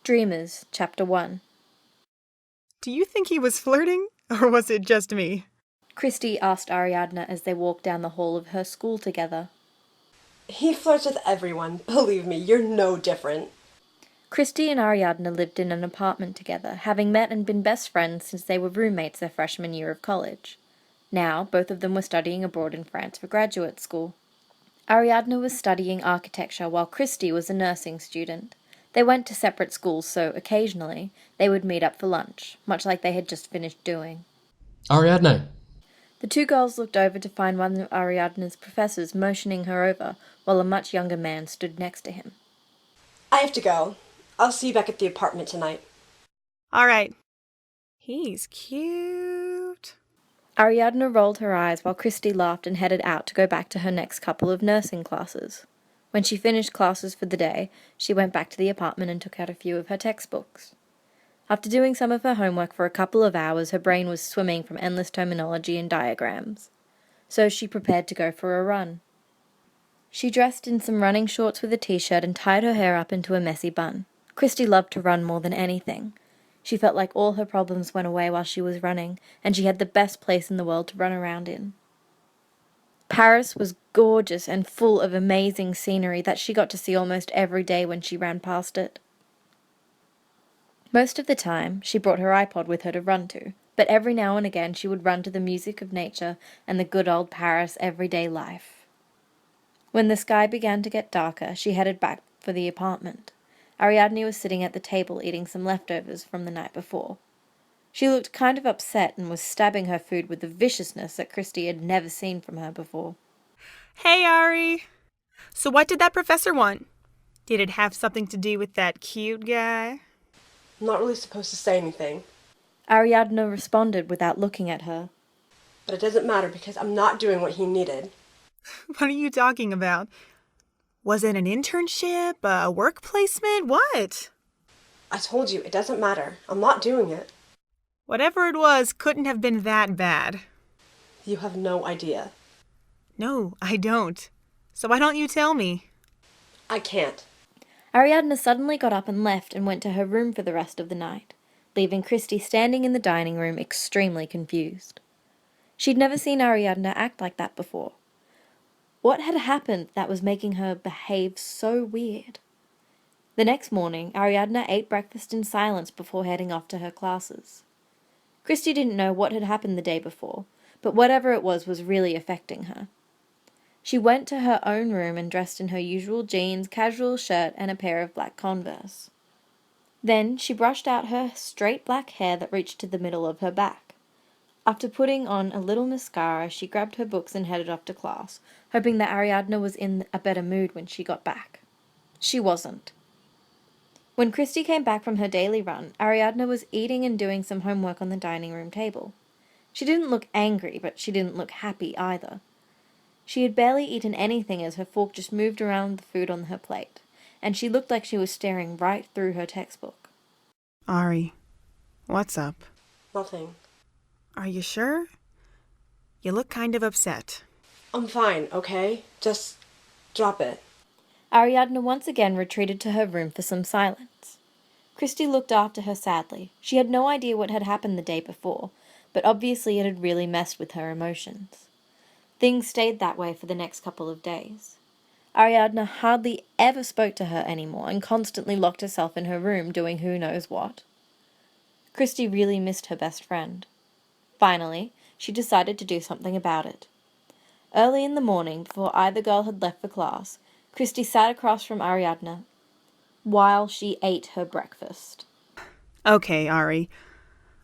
Dreamers, Chapter 1. Do you think he was flirting, or was it just me? Christi asked Ariadne as they walked down the hall of her school together. He flirts with everyone. Believe me, you're no different. Christi and Ariadne lived in an apartment together, having met and been best friends since they were roommates their freshman year of college. Now, both of them were studying abroad in France for graduate school. Ariadne was studying architecture while Christi was a nursing student. They went to separate schools, so occasionally they would meet up for lunch, much like they had just finished doing. Ariadne! The two girls looked over to find one of Ariadne's professors motioning her over while a much younger man stood next to him. I have to go. I'll see you back at the apartment tonight. All right. He's cute. Ariadne rolled her eyes while Christi laughed and headed out to go back to her next couple of nursing classes. When she finished classes for the day, she went back to the apartment and took out a few of her textbooks. After doing some of her homework for a couple of hours, her brain was swimming from endless terminology and diagrams. So she prepared to go for a run. She dressed in some running shorts with a t-shirt and tied her hair up into a messy bun. Christi loved to run more than anything. She felt like all her problems went away while she was running, and she had the best place in the world to run around in. Paris was gorgeous and full of amazing scenery that she got to see almost every day when she ran past it. Most of the time, she brought her iPod with her to run to, but every now and again she would run to the music of nature and the good old Paris everyday life. When the sky began to get darker, she headed back for the apartment. Ariadne was sitting at the table eating some leftovers from the night before. She looked kind of upset and was stabbing her food with a viciousness that Christi had never seen from her before. Hey, Ari. So what did that professor want? Did it have something to do with that cute guy? I'm not really supposed to say anything. Ariadne responded without looking at her. But it doesn't matter because I'm not doing what he needed. What are you talking about? Was it an internship? A work placement? What? I told you, it doesn't matter. I'm not doing it. Whatever it was couldn't have been that bad. You have no idea. No, I don't. So why don't you tell me? I can't. Ariadne suddenly got up and left and went to her room for the rest of the night, leaving Christi standing in the dining room extremely confused. She'd never seen Ariadne act like that before. What had happened that was making her behave so weird? The next morning, Ariadne ate breakfast in silence before heading off to her classes. Christi didn't know what had happened the day before, but whatever it was really affecting her. She went to her own room and dressed in her usual jeans, casual shirt, and a pair of black Converse. Then she brushed out her straight black hair that reached to the middle of her back. After putting on a little mascara, she grabbed her books and headed off to class, hoping that Ariadne was in a better mood when she got back. She wasn't. When Christi came back from her daily run, Ariadne was eating and doing some homework on the dining room table. She didn't look angry, but she didn't look happy either. She had barely eaten anything as her fork just moved around the food on her plate, and she looked like she was staring right through her textbook. Ari, what's up? Nothing. Are you sure? You look kind of upset. I'm fine, okay? Just drop it. Ariadne once again retreated to her room for some silence. Christi looked after her sadly. She had no idea what had happened the day before, but obviously it had really messed with her emotions. Things stayed that way for the next couple of days. Ariadne hardly ever spoke to her anymore and constantly locked herself in her room doing who knows what. Christi really missed her best friend. Finally, she decided to do something about it. Early in the morning, before either girl had left for class, Christi sat across from Ariadne while she ate her breakfast. Okay, Ari.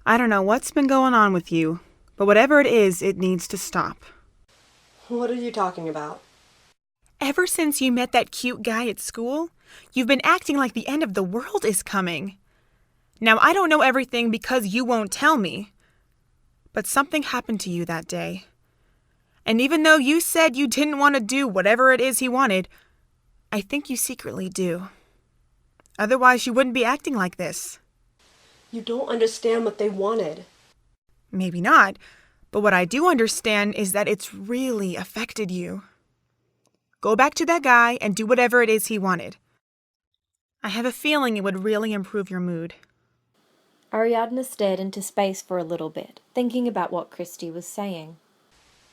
I don't know what's been going on with you, but whatever it is, it needs to stop. What are you talking about? Ever since you met that cute guy at school, you've been acting like the end of the world is coming. Now, I don't know everything because you won't tell me, but something happened to you that day. And even though you said you didn't want to do whatever it is he wanted, I think you secretly do. Otherwise, you wouldn't be acting like this. You don't understand what they wanted. Maybe not, but what I do understand is that it's really affected you. Go back to that guy and do whatever it is he wanted. I have a feeling it would really improve your mood. Ariadne stared into space for a little bit, thinking about what Christi was saying.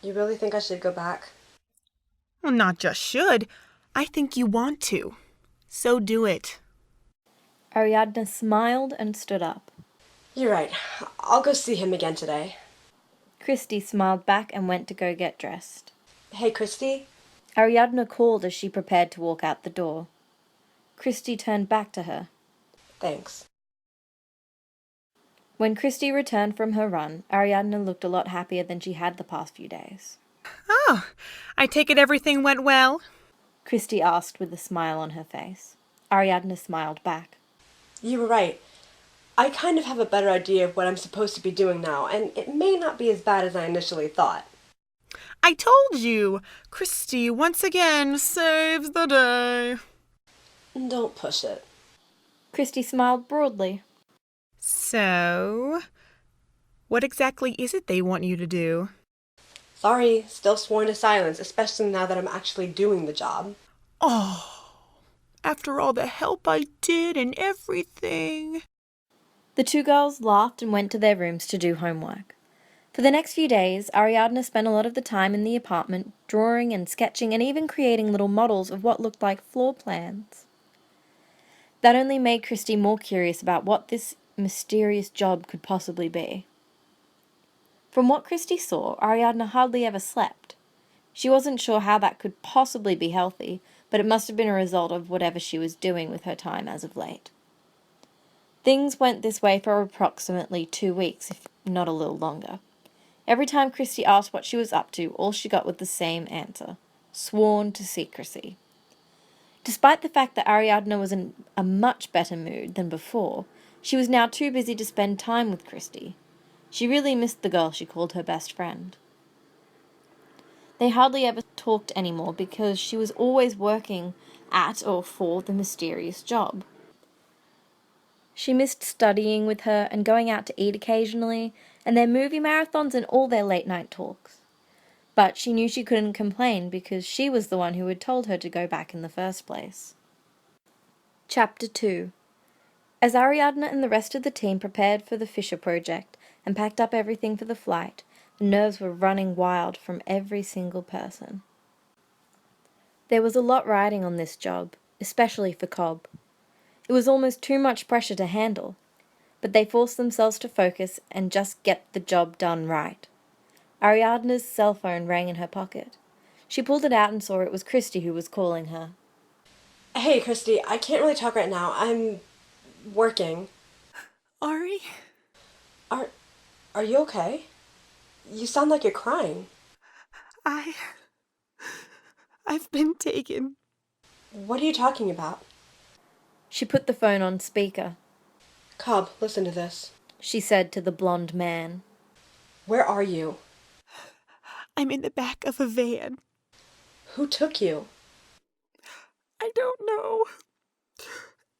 You really think I should go back? Well, not just should. I think you want to. So do it. Ariadne smiled and stood up. You're right. I'll go see him again today. Christi smiled back and went to go get dressed. Hey, Christy? Ariadne called as she prepared to walk out the door. Christi turned back to her. Thanks. When Christi returned from her run, Ariadne looked a lot happier than she had the past few days. Oh, I take it everything went well? Christi asked with a smile on her face. Ariadne smiled back. You were right. I kind of have a better idea of what I'm supposed to be doing now, and it may not be as bad as I initially thought. I told you! Christi once again saves the day. Don't push it. Christi smiled broadly. So, what exactly is it they want you to do? Sorry, still sworn to silence, especially now that I'm actually doing the job. Oh, after all the help I did and everything. The two girls laughed and went to their rooms to do homework. For the next few days, Ariadne spent a lot of the time in the apartment, drawing and sketching and even creating little models of what looked like floor plans. That only made Christi more curious about what this mysterious job could possibly be. From what Christi saw, Ariadne hardly ever slept. She wasn't sure how that could possibly be healthy, but it must have been a result of whatever she was doing with her time as of late. Things went this way for approximately 2 weeks, if not a little longer. Every time Christi asked what she was up to, all she got was the same answer: sworn to secrecy. Despite the fact that Ariadne was in a much better mood than before, she was now too busy to spend time with Christi. She really missed the girl she called her best friend. They hardly ever talked anymore because she was always working at or for the mysterious job. She missed studying with her and going out to eat occasionally, and their movie marathons and all their late-night talks. But she knew she couldn't complain because she was the one who had told her to go back in the first place. Chapter 2. As Ariadne and the rest of the team prepared for the Fischer project and packed up everything for the flight, the nerves were running wild from every single person. There was a lot riding on this job, especially for Cobb. It was almost too much pressure to handle, but they forced themselves to focus and just get the job done right. Ariadne's cell phone rang in her pocket. She pulled it out and saw it was Christi who was calling her. Hey, Christy, I can't really talk right now. I'm working. Ari? Are you okay? You sound like you're crying. I've been taken. What are you talking about? She put the phone on speaker. Cobb, listen to this. She said to the blonde man. Where are you? I'm in the back of a van. Who took you? I don't know.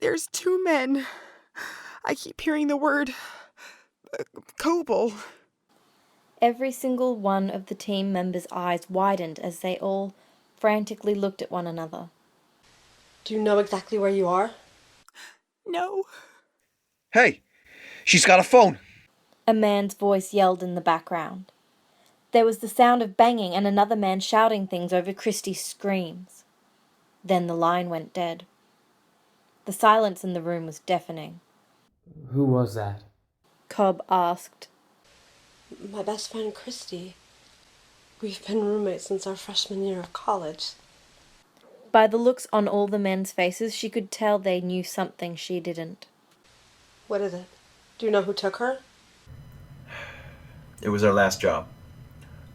There's 2 men. I keep hearing the word Kobold. Every single one of the team members' eyes widened as they all frantically looked at one another. Do you know exactly where you are? No. Hey, she's got a phone. A man's voice yelled in the background. There was the sound of banging and another man shouting things over Christi's screams. Then the line went dead. The silence in the room was deafening. Who was that? Cobb asked. My best friend, Christy. We've been roommates since our freshman year of college. By the looks on all the men's faces, she could tell they knew something she didn't. What is it? Do you know who took her? It was our last job.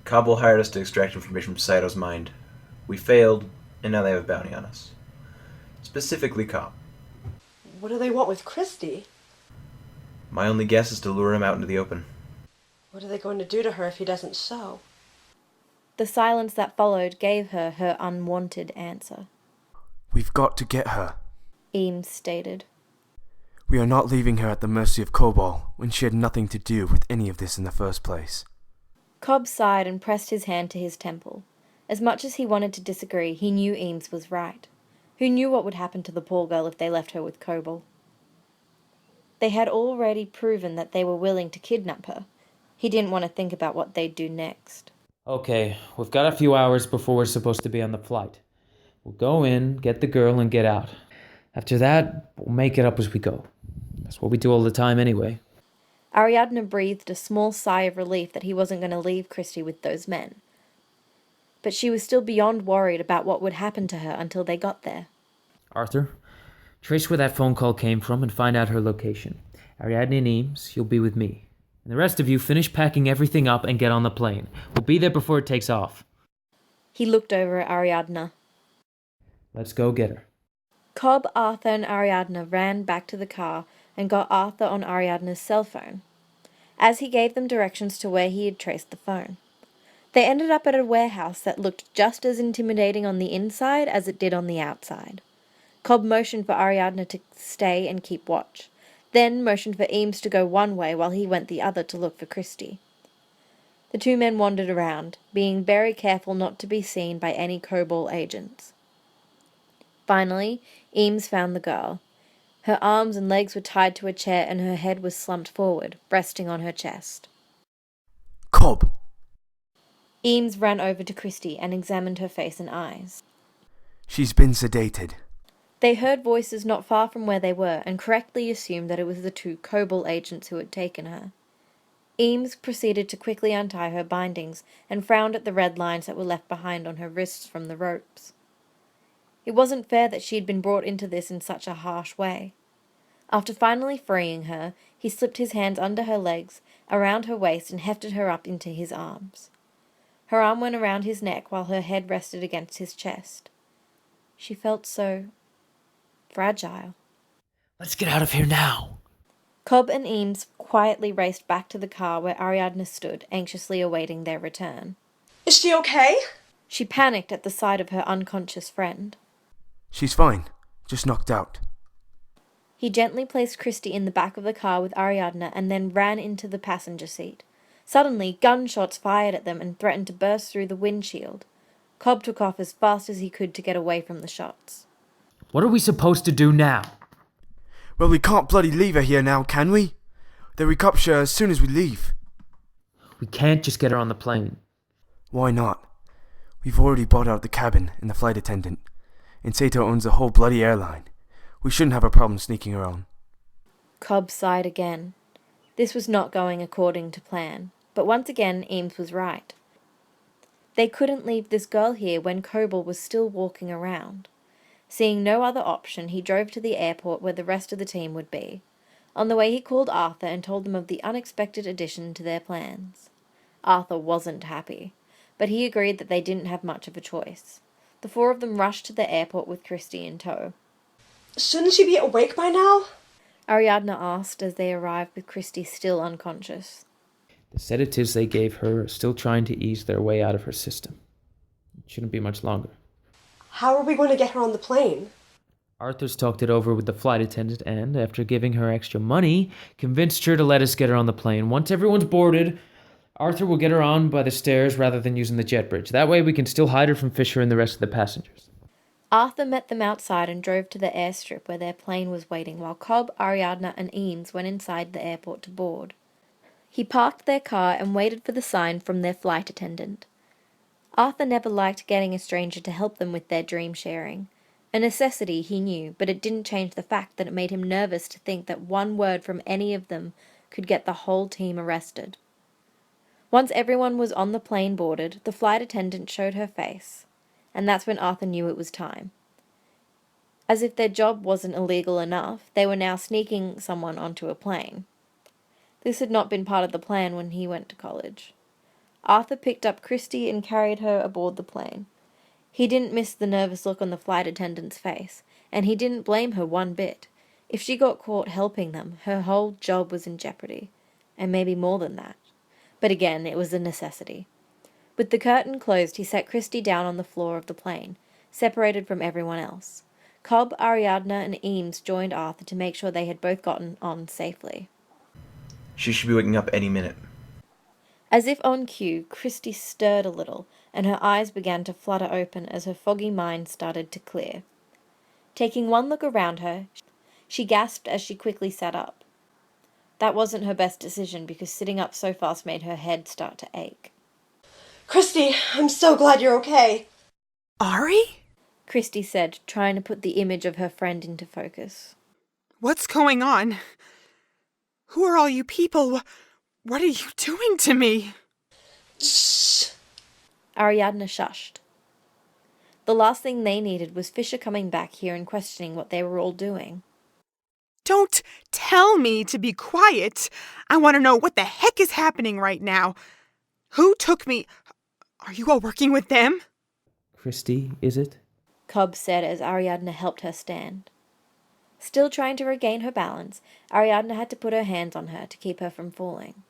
Kabul hired us to extract information from Saito's mind. We failed, and now they have a bounty on us. Specifically Cobb. What do they want with Christy? My only guess is to lure him out into the open. What are they going to do to her if he doesn't show? The silence that followed gave her her unwanted answer. We've got to get her, Eames stated. We are not leaving her at the mercy of Kobold when she had nothing to do with any of this in the first place. Cobb sighed and pressed his hand to his temple. As much as he wanted to disagree, he knew Eames was right. Who knew what would happen to the poor girl if they left her with Coble? They had already proven that they were willing to kidnap her. He didn't want to think about what they'd do next. Okay, we've got a few hours before we're supposed to be on the flight. We'll go in, get the girl, and get out. After that, we'll make it up as we go. That's what we do all the time anyway. Ariadne breathed a small sigh of relief that he wasn't going to leave Christi with those men. But she was still beyond worried about what would happen to her until they got there. Arthur, trace where that phone call came from and find out her location. Ariadne and Eames, you'll be with me. And the rest of you finish packing everything up and get on the plane. We'll be there before it takes off. He looked over at Ariadne. Let's go get her. Cobb, Arthur, and Ariadne ran back to the car and got Arthur on Ariadne's cell phone, as he gave them directions to where he had traced the phone. They ended up at a warehouse that looked just as intimidating on the inside as it did on the outside. Cobb motioned for Ariadne to stay and keep watch, then motioned for Eames to go one way while he went the other to look for Christi. The two men wandered around, being very careful not to be seen by any Cobol agents. Finally, Eames found the girl. Her arms and legs were tied to a chair and her head was slumped forward, resting on her chest. Cobb! Eames ran over to Christi and examined her face and eyes. She's been sedated. They heard voices not far from where they were and correctly assumed that it was the two Cobol agents who had taken her. Eames proceeded to quickly untie her bindings and frowned at the red lines that were left behind on her wrists from the ropes. It wasn't fair that she had been brought into this in such a harsh way. After finally freeing her, he slipped his hands under her legs, around her waist, and hefted her up into his arms. Her arm went around his neck while her head rested against his chest. She felt so fragile. Let's get out of here now. Cobb and Eames quietly raced back to the car where Ariadne stood, anxiously awaiting their return. Is she okay? She panicked at the sight of her unconscious friend. She's fine, just knocked out. He gently placed Christi in the back of the car with Ariadne and then ran into the passenger seat. Suddenly, gunshots fired at them and threatened to burst through the windshield. Cobb took off as fast as he could to get away from the shots. What are we supposed to do now? Well, we can't bloody leave her here now, can we? They'll recapture her as soon as we leave. We can't just get her on the plane. Why not? We've already bought out the cabin and the flight attendant. And Sato owns the whole bloody airline. We shouldn't have a problem sneaking her on. Cobb sighed again. This was not going according to plan, but once again Eames was right. They couldn't leave this girl here when Cobol was still walking around. Seeing no other option, he drove to the airport where the rest of the team would be. On the way he called Arthur and told them of the unexpected addition to their plans. Arthur wasn't happy, but he agreed that they didn't have much of a choice. The four of them rushed to the airport with Christi in tow. Shouldn't she be awake by now? Ariadne asked as they arrived with Christi still unconscious. The sedatives they gave her are still trying to ease their way out of her system. It shouldn't be much longer. How are we going to get her on the plane? Arthur's talked it over with the flight attendant and, after giving her extra money, convinced her to let us get her on the plane. Once everyone's boarded, Arthur will get her on by the stairs rather than using the jet bridge. That way we can still hide her from Fisher and the rest of the passengers. Arthur met them outside and drove to the airstrip where their plane was waiting while Cobb, Ariadne and Eames went inside the airport to board. He parked their car and waited for the sign from their flight attendant. Arthur never liked getting a stranger to help them with their dream sharing. A necessity, he knew, but it didn't change the fact that it made him nervous to think that one word from any of them could get the whole team arrested. Once everyone was on the plane boarded, the flight attendant showed her face, and that's when Arthur knew it was time. As if their job wasn't illegal enough, they were now sneaking someone onto a plane. This had not been part of the plan when he went to college. Arthur picked up Christi and carried her aboard the plane. He didn't miss the nervous look on the flight attendant's face, and he didn't blame her one bit. If she got caught helping them, her whole job was in jeopardy, and maybe more than that. But again, it was a necessity. With the curtain closed, he set Christi down on the floor of the plane, separated from everyone else. Cobb, Ariadne, and Eames joined Arthur to make sure they had both gotten on safely. She should be waking up any minute. As if on cue, Christi stirred a little, and her eyes began to flutter open as her foggy mind started to clear. Taking one look around her, she gasped as she quickly sat up. That wasn't her best decision because sitting up so fast made her head start to ache. Christi, I'm so glad you're okay. Ari? Christi said, trying to put the image of her friend into focus. What's going on? Who are all you people? What are you doing to me? Shh. Ariadne shushed. The last thing they needed was Fisher coming back here and questioning what they were all doing. Don't tell me to be quiet. I want to know what the heck is happening right now. Who took me? Are you all working with them? Christi, is it? Cobb said as Ariadne helped her stand. Still trying to regain her balance, Ariadne had to put her hands on her to keep her from falling.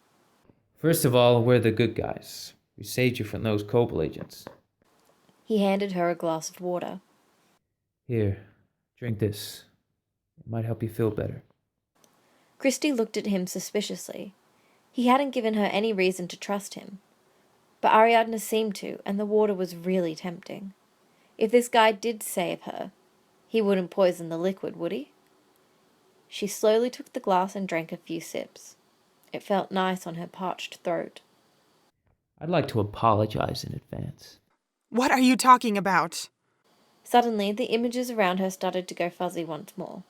First of all, we're the good guys. We saved you from those Cobble agents. He handed her a glass of water. Here, drink this. It might help you feel better. Christi looked at him suspiciously. He hadn't given her any reason to trust him. But Ariadne seemed to, and the water was really tempting. If this guy did save her, he wouldn't poison the liquid, would he? She slowly took the glass and drank a few sips. It felt nice on her parched throat. I'd like to apologize in advance. What are you talking about? Suddenly, the images around her started to go fuzzy once more.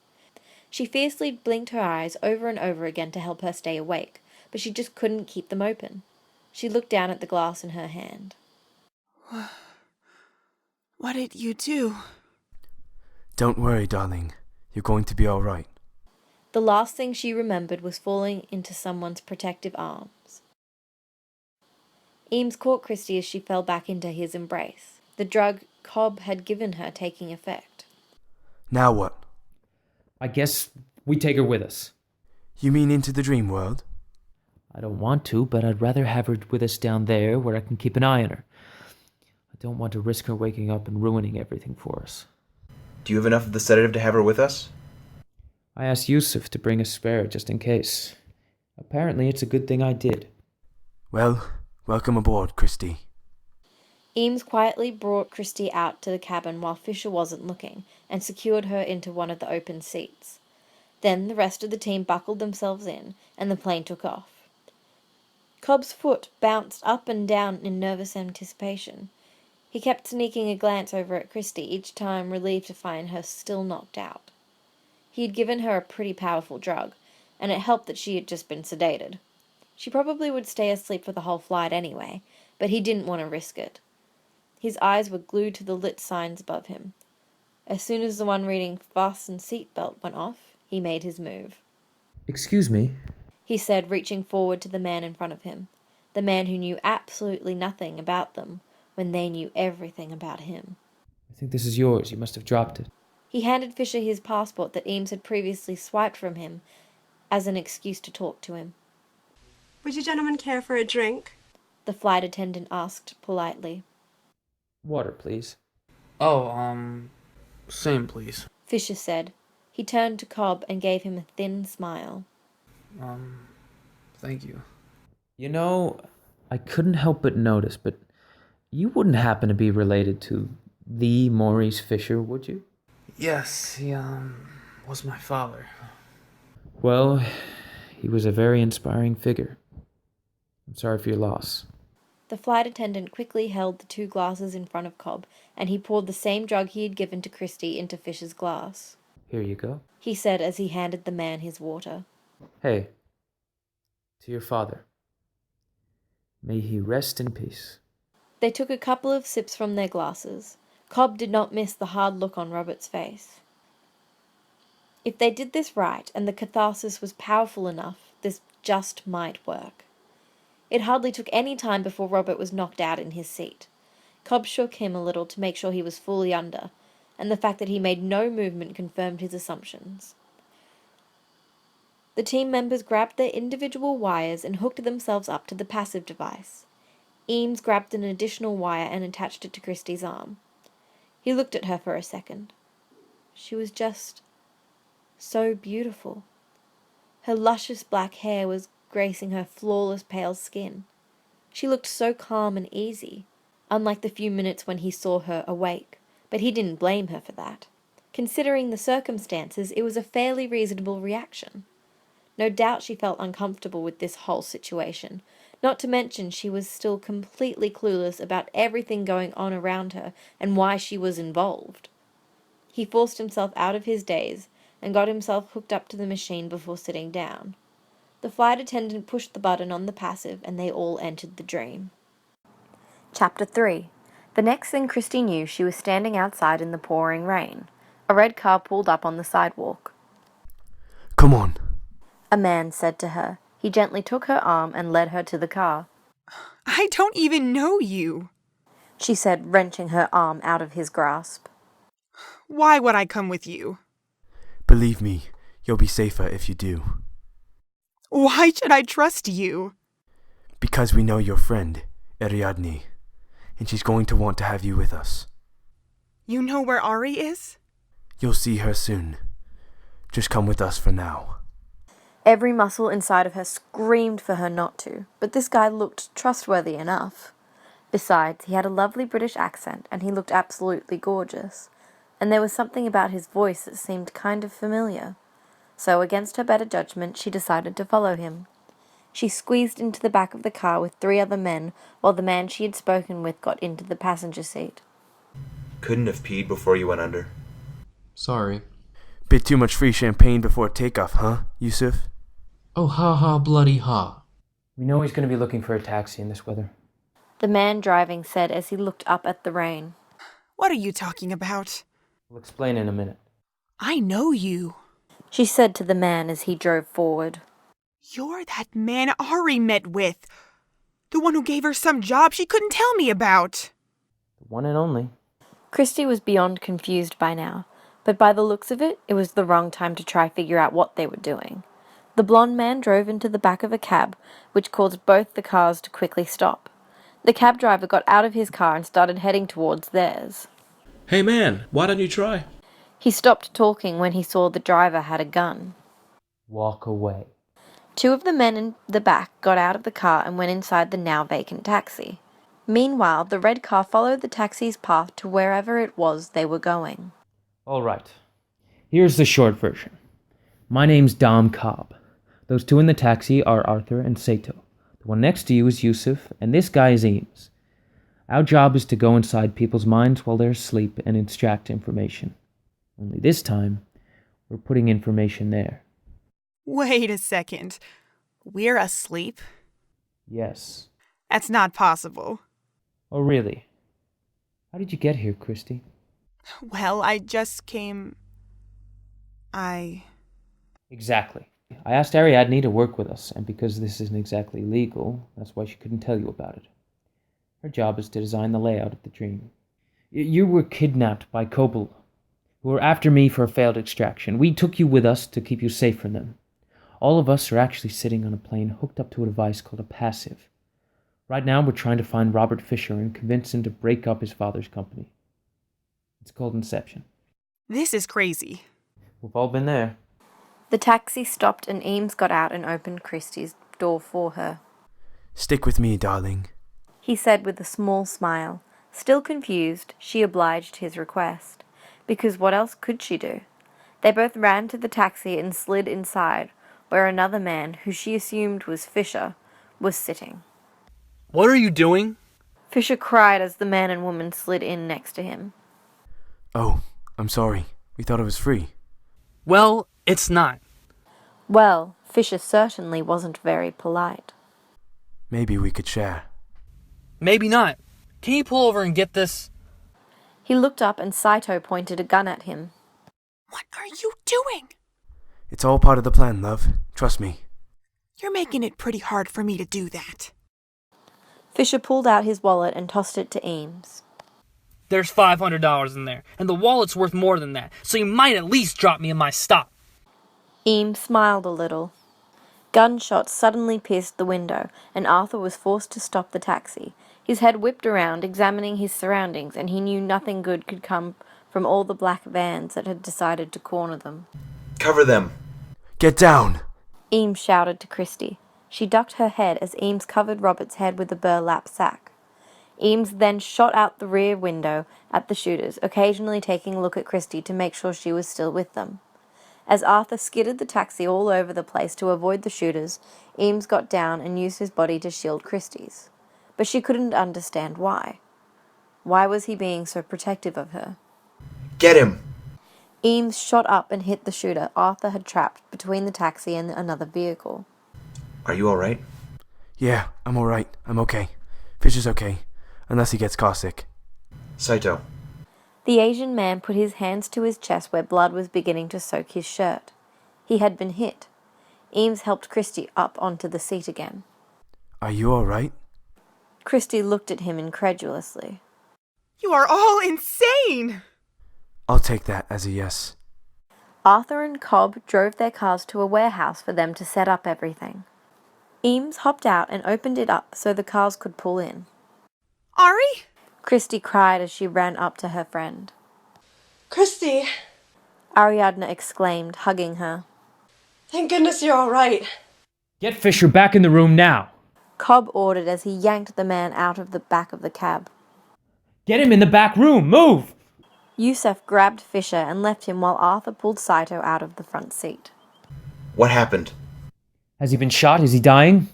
She fiercely blinked her eyes over and over again to help her stay awake, but she just couldn't keep them open. She looked down at the glass in her hand. What did you do? Don't worry, darling. You're going to be all right. The last thing she remembered was falling into someone's protective arms. Eames caught Christi as she fell back into his embrace, the drug Cobb had given her taking effect. Now what? I guess we take her with us. You mean into the dream world? I don't want to, but I'd rather have her with us down there where I can keep an eye on her. I don't want to risk her waking up and ruining everything for us. Do you have enough of the sedative to have her with us? I asked Yusuf to bring a spare just in case. Apparently it's a good thing I did. Well, welcome aboard, Christi. Eames quietly brought Christi out to the cabin while Fisher wasn't looking and secured her into one of the open seats. Then the rest of the team buckled themselves in and the plane took off. Cobb's foot bounced up and down in nervous anticipation. He kept sneaking a glance over at Christi each time, relieved to find her still knocked out. He had given her a pretty powerful drug, and it helped that she had just been sedated. She probably would stay asleep for the whole flight anyway, but he didn't want to risk it. His eyes were glued to the lit signs above him. As soon as the one reading "Fasten Seatbelt" went off, he made his move. Excuse me? He said, reaching forward to the man in front of him, the man who knew absolutely nothing about them when they knew everything about him. I think this is yours. You must have dropped it. He handed Fisher his passport that Eames had previously swiped from him as an excuse to talk to him. Would you gentlemen care for a drink? The flight attendant asked politely. Water, please. Oh, same, please. Fisher said. He turned to Cobb and gave him a thin smile. Thank you. You know, I couldn't help but notice, but you wouldn't happen to be related to the Maurice Fisher, would you? Yes, he, was my father. Well, he was a very inspiring figure. I'm sorry for your loss. The flight attendant quickly held the two glasses in front of Cobb, and he poured the same drug he had given to Christi into Fisher's glass. Here you go. He said as he handed the man his water. Hey, to your father. May he rest in peace. They took a couple of sips from their glasses. Cobb did not miss the hard look on Robert's face. If they did this right, and the catharsis was powerful enough, this just might work. It hardly took any time before Robert was knocked out in his seat. Cobb shook him a little to make sure he was fully under, and the fact that he made no movement confirmed his assumptions. The team members grabbed their individual wires and hooked themselves up to the passive device. Eames grabbed an additional wire and attached it to Christi's arm. He looked at her for a second. She was just so beautiful. Her luscious black hair was gracing her flawless pale skin. She looked so calm and easy, unlike the few minutes when he saw her awake, but he didn't blame her for that. Considering the circumstances, it was a fairly reasonable reaction. No doubt she felt uncomfortable with this whole situation, not to mention she was still completely clueless about everything going on around her and why she was involved. He forced himself out of his daze and got himself hooked up to the machine before sitting down. The flight attendant pushed the button on the passive and they all entered the dream. Chapter 3. The next thing Christi knew, she was standing outside in the pouring rain. A red car pulled up on the sidewalk. Come on. A man said to her. He gently took her arm and led her to the car. I don't even know you. She said, wrenching her arm out of his grasp. Why would I come with you? Believe me, you'll be safer if you do. Why should I trust you? Because we know your friend, Ariadne, and she's going to want to have you with us. You know where Ari is? You'll see her soon. Just come with us for now. Every muscle inside of her screamed for her not to, but this guy looked trustworthy enough. Besides, he had a lovely British accent, and he looked absolutely gorgeous. And there was something about his voice that seemed kind of familiar. So, against her better judgment, she decided to follow him. She squeezed into the back of the car with 3 other men, while the man she had spoken with got into the passenger seat. Couldn't have peed before you went under. Sorry. Bit too much free champagne before takeoff, huh, Yusuf? Oh, ha ha, bloody ha. We know he's going to be looking for a taxi in this weather. The man driving said as he looked up at the rain. What are you talking about? We'll explain in a minute. I know you. She said to the man as he drove forward. You're that man Ari met with. The one who gave her some job she couldn't tell me about. The one and only. Christi was beyond confused by now, but by the looks of it, it was the wrong time to try figure out what they were doing. The blonde man drove into the back of a cab, which caused both the cars to quickly stop. The cab driver got out of his car and started heading towards theirs. Hey man, why don't you try? He stopped talking when he saw the driver had a gun. Walk away. 2 of the men in the back got out of the car and went inside the now vacant taxi. Meanwhile, the red car followed the taxi's path to wherever it was they were going. All right. Here's the short version. My name's Dom Cobb. Those 2 in the taxi are Arthur and Sato. The one next to you is Yusuf, and this guy is Eames. Our job is to go inside people's minds while they're asleep and extract information. Only this time, we're putting information there. Wait a second. We're asleep? Yes. That's not possible. Oh, really? How did you get here, Christi? Well, I just came... Exactly. I asked Ariadne to work with us, and because this isn't exactly legal, that's why she couldn't tell you about it. Her job is to design the layout of the dream. You were kidnapped by Kobel, who were after me for a failed extraction. We took you with us to keep you safe from them. All of us are actually sitting on a plane hooked up to a device called a passive. Right now, we're trying to find Robert Fischer and convince him to break up his father's company. It's called Inception. This is crazy. We've all been there. The taxi stopped and Eames got out and opened Christie's door for her. Stick with me, darling. He said with a small smile. Still confused, she obliged his request. Because what else could she do? They both ran to the taxi and slid inside, where another man, who she assumed was Fischer, was sitting. What are you doing? Fischer cried as the man and woman slid in next to him. Oh, I'm sorry. We thought it was free. Well, it's not. Well, Fischer certainly wasn't very polite. Maybe we could share. Maybe not. Can you pull over and get this? He looked up and Saito pointed a gun at him. What are you doing? It's all part of the plan, love. Trust me. You're making it pretty hard for me to do that. Fischer pulled out his wallet and tossed it to Eames. There's $500 in there, and the wallet's worth more than that, so you might at least drop me in my stop. Eames smiled a little. Gunshots suddenly pierced the window, and Arthur was forced to stop the taxi. His head whipped around, examining his surroundings, and he knew nothing good could come from all the black vans that had decided to corner them. Cover them. Get down! Eames shouted to Christi. She ducked her head as Eames covered Robert's head with a burlap sack. Eames then shot out the rear window at the shooters, occasionally taking a look at Christi to make sure she was still with them. As Arthur skidded the taxi all over the place to avoid the shooters, Eames got down and used his body to shield Christie's. But she couldn't understand why. Why was he being so protective of her? Get him! Eames shot up and hit the shooter Arthur had trapped between the taxi and another vehicle. Are you alright? Yeah, I'm alright. I'm okay. Fisher's okay. Unless he gets caustic. Saito. The Asian man put his hands to his chest where blood was beginning to soak his shirt. He had been hit. Eames helped Christi up onto the seat again. Are you alright? Christi looked at him incredulously. You are all insane! I'll take that as a yes. Arthur and Cobb drove their cars to a warehouse for them to set up everything. Eames hopped out and opened it up so the cars could pull in. Ari? Christi cried as she ran up to her friend. Christi, Ariadne exclaimed, hugging her. thank goodness you're all right. Get Fisher back in the room now. Cobb ordered as he yanked the man out of the back of the cab. Get him in the back room. Move! Yusuf grabbed Fisher and left him while Arthur pulled Saito out of the front seat. What happened? Has he been shot? Is he dying?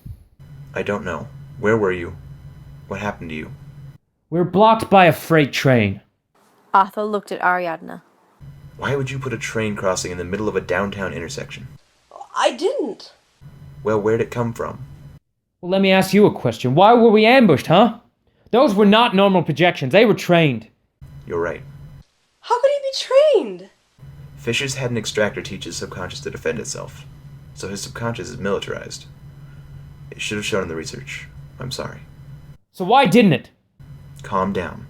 I don't know. Where were you? What happened to you? We're blocked by a freight train. Arthur looked at Ariadne. Why would you put a train crossing in the middle of a downtown intersection? I didn't. Well, where'd it come from? Well, let me ask you a question. Why were we ambushed, huh? Those were not normal projections. They were trained. You're right. How could he be trained? Fisher's had an extractor teach his subconscious to defend itself, so his subconscious is militarized. It should have shown in the research. I'm sorry. So why didn't it? Calm down.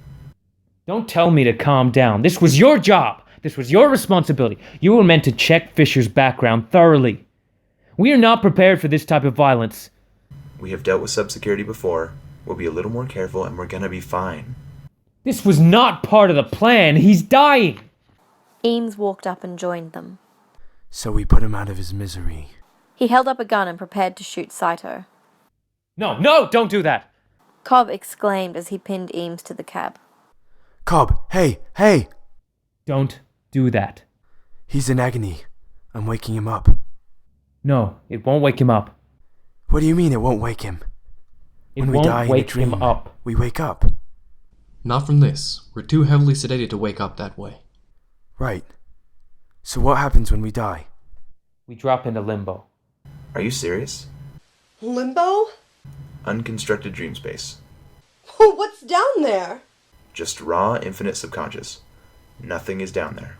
Don't tell me to calm down. This was your job. This was your responsibility. You were meant to check Fisher's background thoroughly. We are not prepared for this type of violence. We have dealt with subsecurity before. We'll be a little more careful and we're gonna be fine. This was not part of the plan. He's dying. Eames walked up and joined them. So we put him out of his misery. He held up a gun and prepared to shoot Saito. No, don't do that. Cobb exclaimed as he pinned Eames to the cab. Cobb, hey! Don't do that. He's in agony. I'm waking him up. No, it won't wake him up. What do you mean it won't wake him? It When we won't die in a wake dream, him up. we wake up. Not from this. We're too heavily sedated to wake up that way. Right. So what happens when we die? We drop into limbo. Are you serious? Limbo? Unconstructed dream space. What's down there? Just raw, infinite subconscious. Nothing is down there.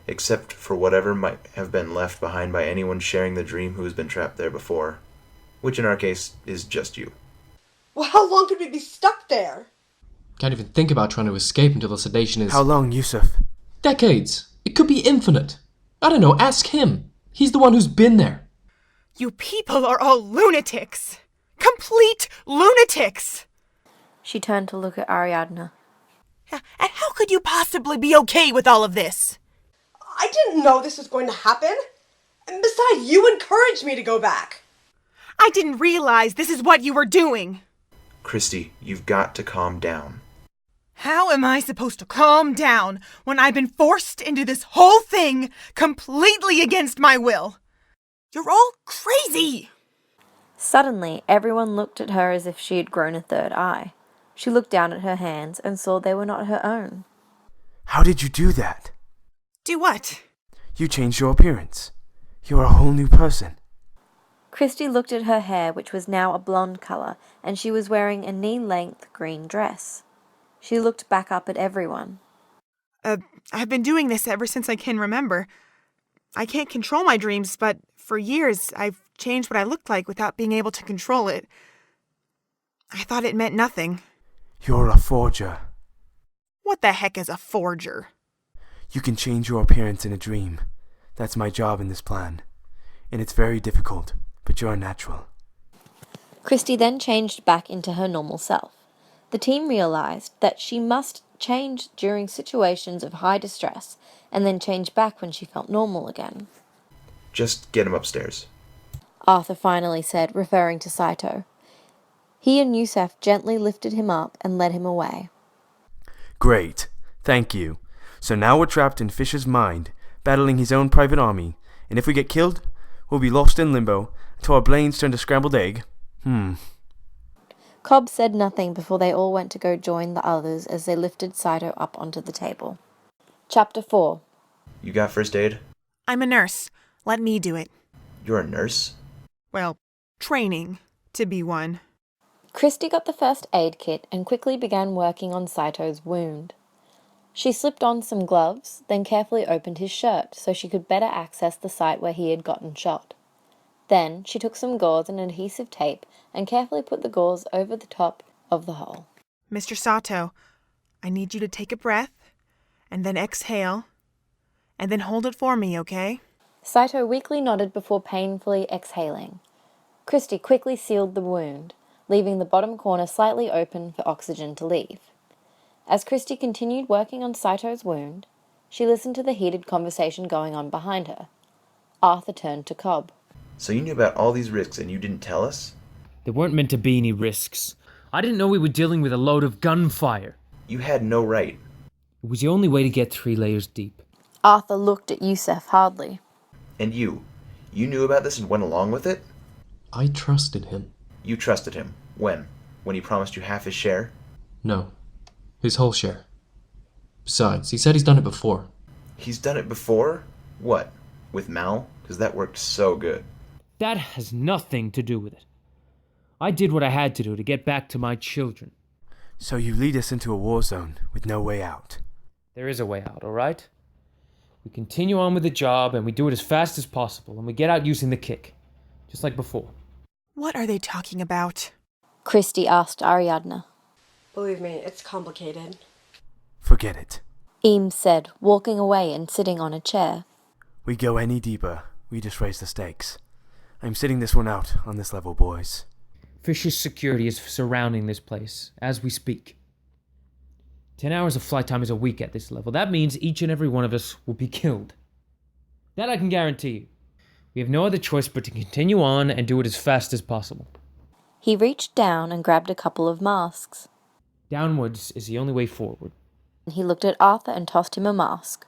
Except for whatever might have been left behind by anyone sharing the dream who has been trapped there before. Which in our case is just you. Well, how long could we be stuck there? Can't even think about trying to escape until the sedation is... How long, Yusuf? Decades. It could be infinite. I don't know, ask him. He's the one who's been there. You people are all lunatics. Complete lunatics. She turned to look at Ariadne. And how could you possibly be okay with all of this? I didn't know this was going to happen. And besides, you encouraged me to go back. I didn't realize this is what you were doing. Christi, you've got to calm down. How am I supposed to calm down when I've been forced into this whole thing completely against my will? You're all crazy! Suddenly, everyone looked at her as if she had grown a third eye. She looked down at her hands and saw they were not her own. How did you do that? Do what? You changed your appearance. You're a whole new person. Christi looked at her hair, which was now a blonde color, and she was wearing a knee-length green dress. She looked back up at everyone. I've been doing this ever since I can remember. I can't control my dreams, but for years I've changed what I looked like without being able to control it. I thought it meant nothing. You're a forger. What the heck is a forger? You can change your appearance in a dream. That's my job in this plan. And it's very difficult, but you're natural. Christi then changed back into her normal self. The team realized that she must change during situations of high distress and then change back when she felt normal again. Just get him upstairs. Arthur finally said, referring to Saito. He and Yusef gently lifted him up and led him away. Great. Thank you. So now we're trapped in Fisher's mind, battling his own private army, and if we get killed, we'll be lost in limbo until our brains turn to scrambled egg. Cobb said nothing before they all went to go join the others as they lifted Saito up onto the table. Chapter 4. You got first aid? I'm a nurse. Let me do it. You're a nurse? Well, training to be one. Christi got the first aid kit and quickly began working on Saito's wound. She slipped on some gloves, then carefully opened his shirt so she could better access the site where he had gotten shot. Then she took some gauze and adhesive tape and carefully put the gauze over the top of the hole. Mr. Sato, I need you to take a breath, and then exhale, and then hold it for me, okay? Saito weakly nodded before painfully exhaling. Christi quickly sealed the wound, leaving the bottom corner slightly open for oxygen to leave. As Christi continued working on Saito's wound, she listened to the heated conversation going on behind her. Arthur turned to Cobb. So you knew about all these risks and you didn't tell us? There weren't meant to be any risks. I didn't know we were dealing with a load of gunfire. You had no right. It was the only way to get 3 layers deep. Arthur looked at Yusef hardly. And you knew about this and went along with it? I trusted him. You trusted him. When? When he promised you half his share? No. His whole share. Besides, he said he's done it before. He's done it before? What? With Mal? Because that worked so good. That has nothing to do with it. I did what I had to do to get back to my children. So you lead us into a war zone with no way out. There is a way out, all right? We continue on with the job, and we do it as fast as possible, and we get out using the kick. Just like before. What are they talking about? Christi asked Ariadne. Believe me, it's complicated. Forget it. Eames said, walking away and sitting on a chair. We go any deeper, we just raise the stakes. I'm sitting this one out on this level, boys. Fisher's security is surrounding this place, as we speak. 10 hours of flight time is a week at this level. That means each and every one of us will be killed. That I can guarantee you. We have no other choice but to continue on and do it as fast as possible. He reached down and grabbed a couple of masks. Downwards is the only way forward. He looked at Arthur and tossed him a mask.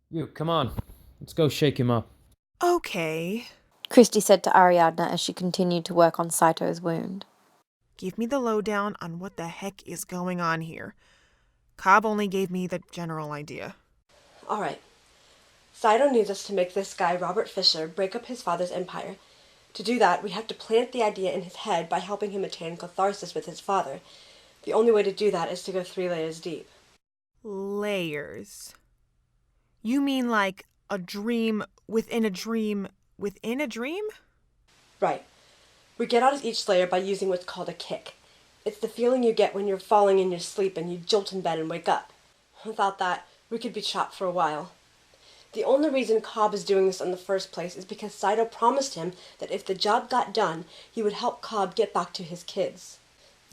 You, come on. Let's go shake him up. Okay. Christi said to Ariadne as she continued to work on Saito's wound. Give me the lowdown on what the heck is going on here. Cobb only gave me the general idea. All right. Saito needs us to make this guy, Robert Fischer, break up his father's empire. To do that, we have to plant the idea in his head by helping him attain catharsis with his father. The only way to do that is to go 3 layers deep. Layers. You mean like a dream within a dream within a dream? Right. We get out of each layer by using what's called a kick. It's the feeling you get when you're falling in your sleep and you jolt in bed and wake up. Without that, we could be trapped for a while. The only reason Cobb is doing this in the first place is because Saito promised him that if the job got done, he would help Cobb get back to his kids.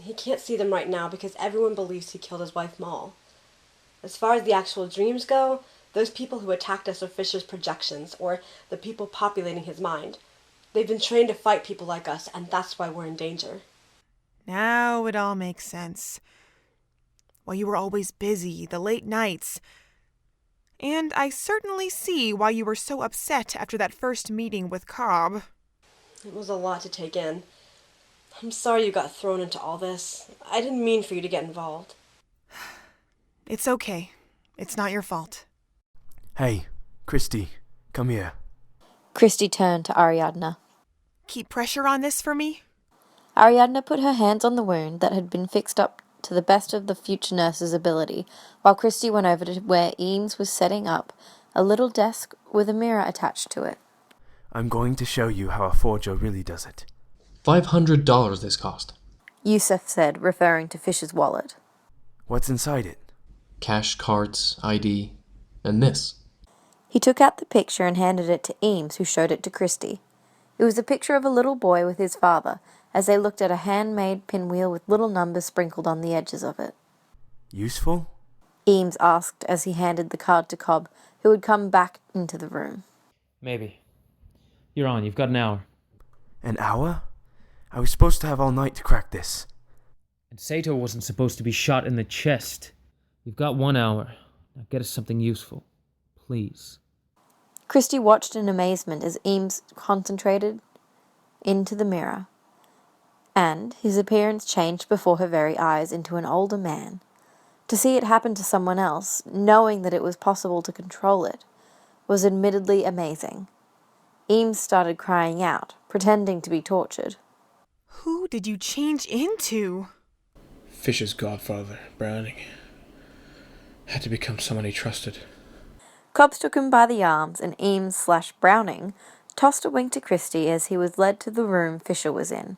He can't see them right now because everyone believes he killed his wife Mal. As far as the actual dreams go, those people who attacked us are Fisher's projections, or the people populating his mind. They've been trained to fight people like us, and that's why we're in danger. Now it all makes sense. Well, you were always busy, the late nights. And I certainly see why you were so upset after that first meeting with Cobb. It was a lot to take in. I'm sorry you got thrown into all this. I didn't mean for you to get involved. It's okay. It's not your fault. Hey, Christi, come here. Christi turned to Ariadne. Keep pressure on this for me? Ariadne put her hands on the wound that had been fixed up to the best of the future nurse's ability, while Christi went over to where Eames was setting up a little desk with a mirror attached to it. I'm going to show you how a forger really does it. $500 this cost. Yusef said, referring to Fisher's wallet. What's inside it? Cash, cards, ID, and this. He took out the picture and handed it to Eames, who showed it to Christi. It was a picture of a little boy with his father, as they looked at a handmade pinwheel with little numbers sprinkled on the edges of it. Useful? Eames asked as he handed the card to Cobb, who had come back into the room. Maybe. You're on. You've got an hour. An hour? I was supposed to have all night to crack this. And Sato wasn't supposed to be shot in the chest. You've got 1 hour. Now get us something useful. Please. Christi watched in amazement as Eames concentrated into the mirror, and his appearance changed before her very eyes into an older man. To see it happen to someone else, knowing that it was possible to control it, was admittedly amazing. Eames started crying out, pretending to be tortured. Who did you change into? Fisher's godfather, Browning. Had to become someone he trusted. Cobbs took him by the arms, and Eames/Browning tossed a wink to Christi as he was led to the room Fisher was in.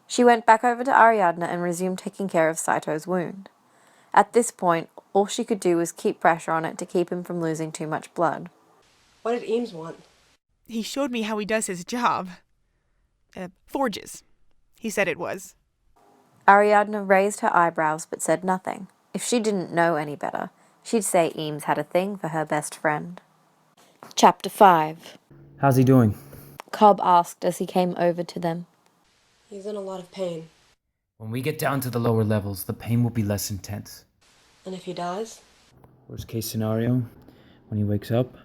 She went back over to Ariadne and resumed taking care of Saito's wound. At this point, all she could do was keep pressure on it to keep him from losing too much blood. What did Eames want? He showed me how he does his job. Forges. He said it was. Ariadne raised her eyebrows but said nothing. If she didn't know any better, she'd say Eames had a thing for her best friend. Chapter 5. How's he doing? Cobb asked as he came over to them. He's in a lot of pain. When we get down to the lower levels, the pain will be less intense. And if he dies? Worst case scenario, when he wakes up,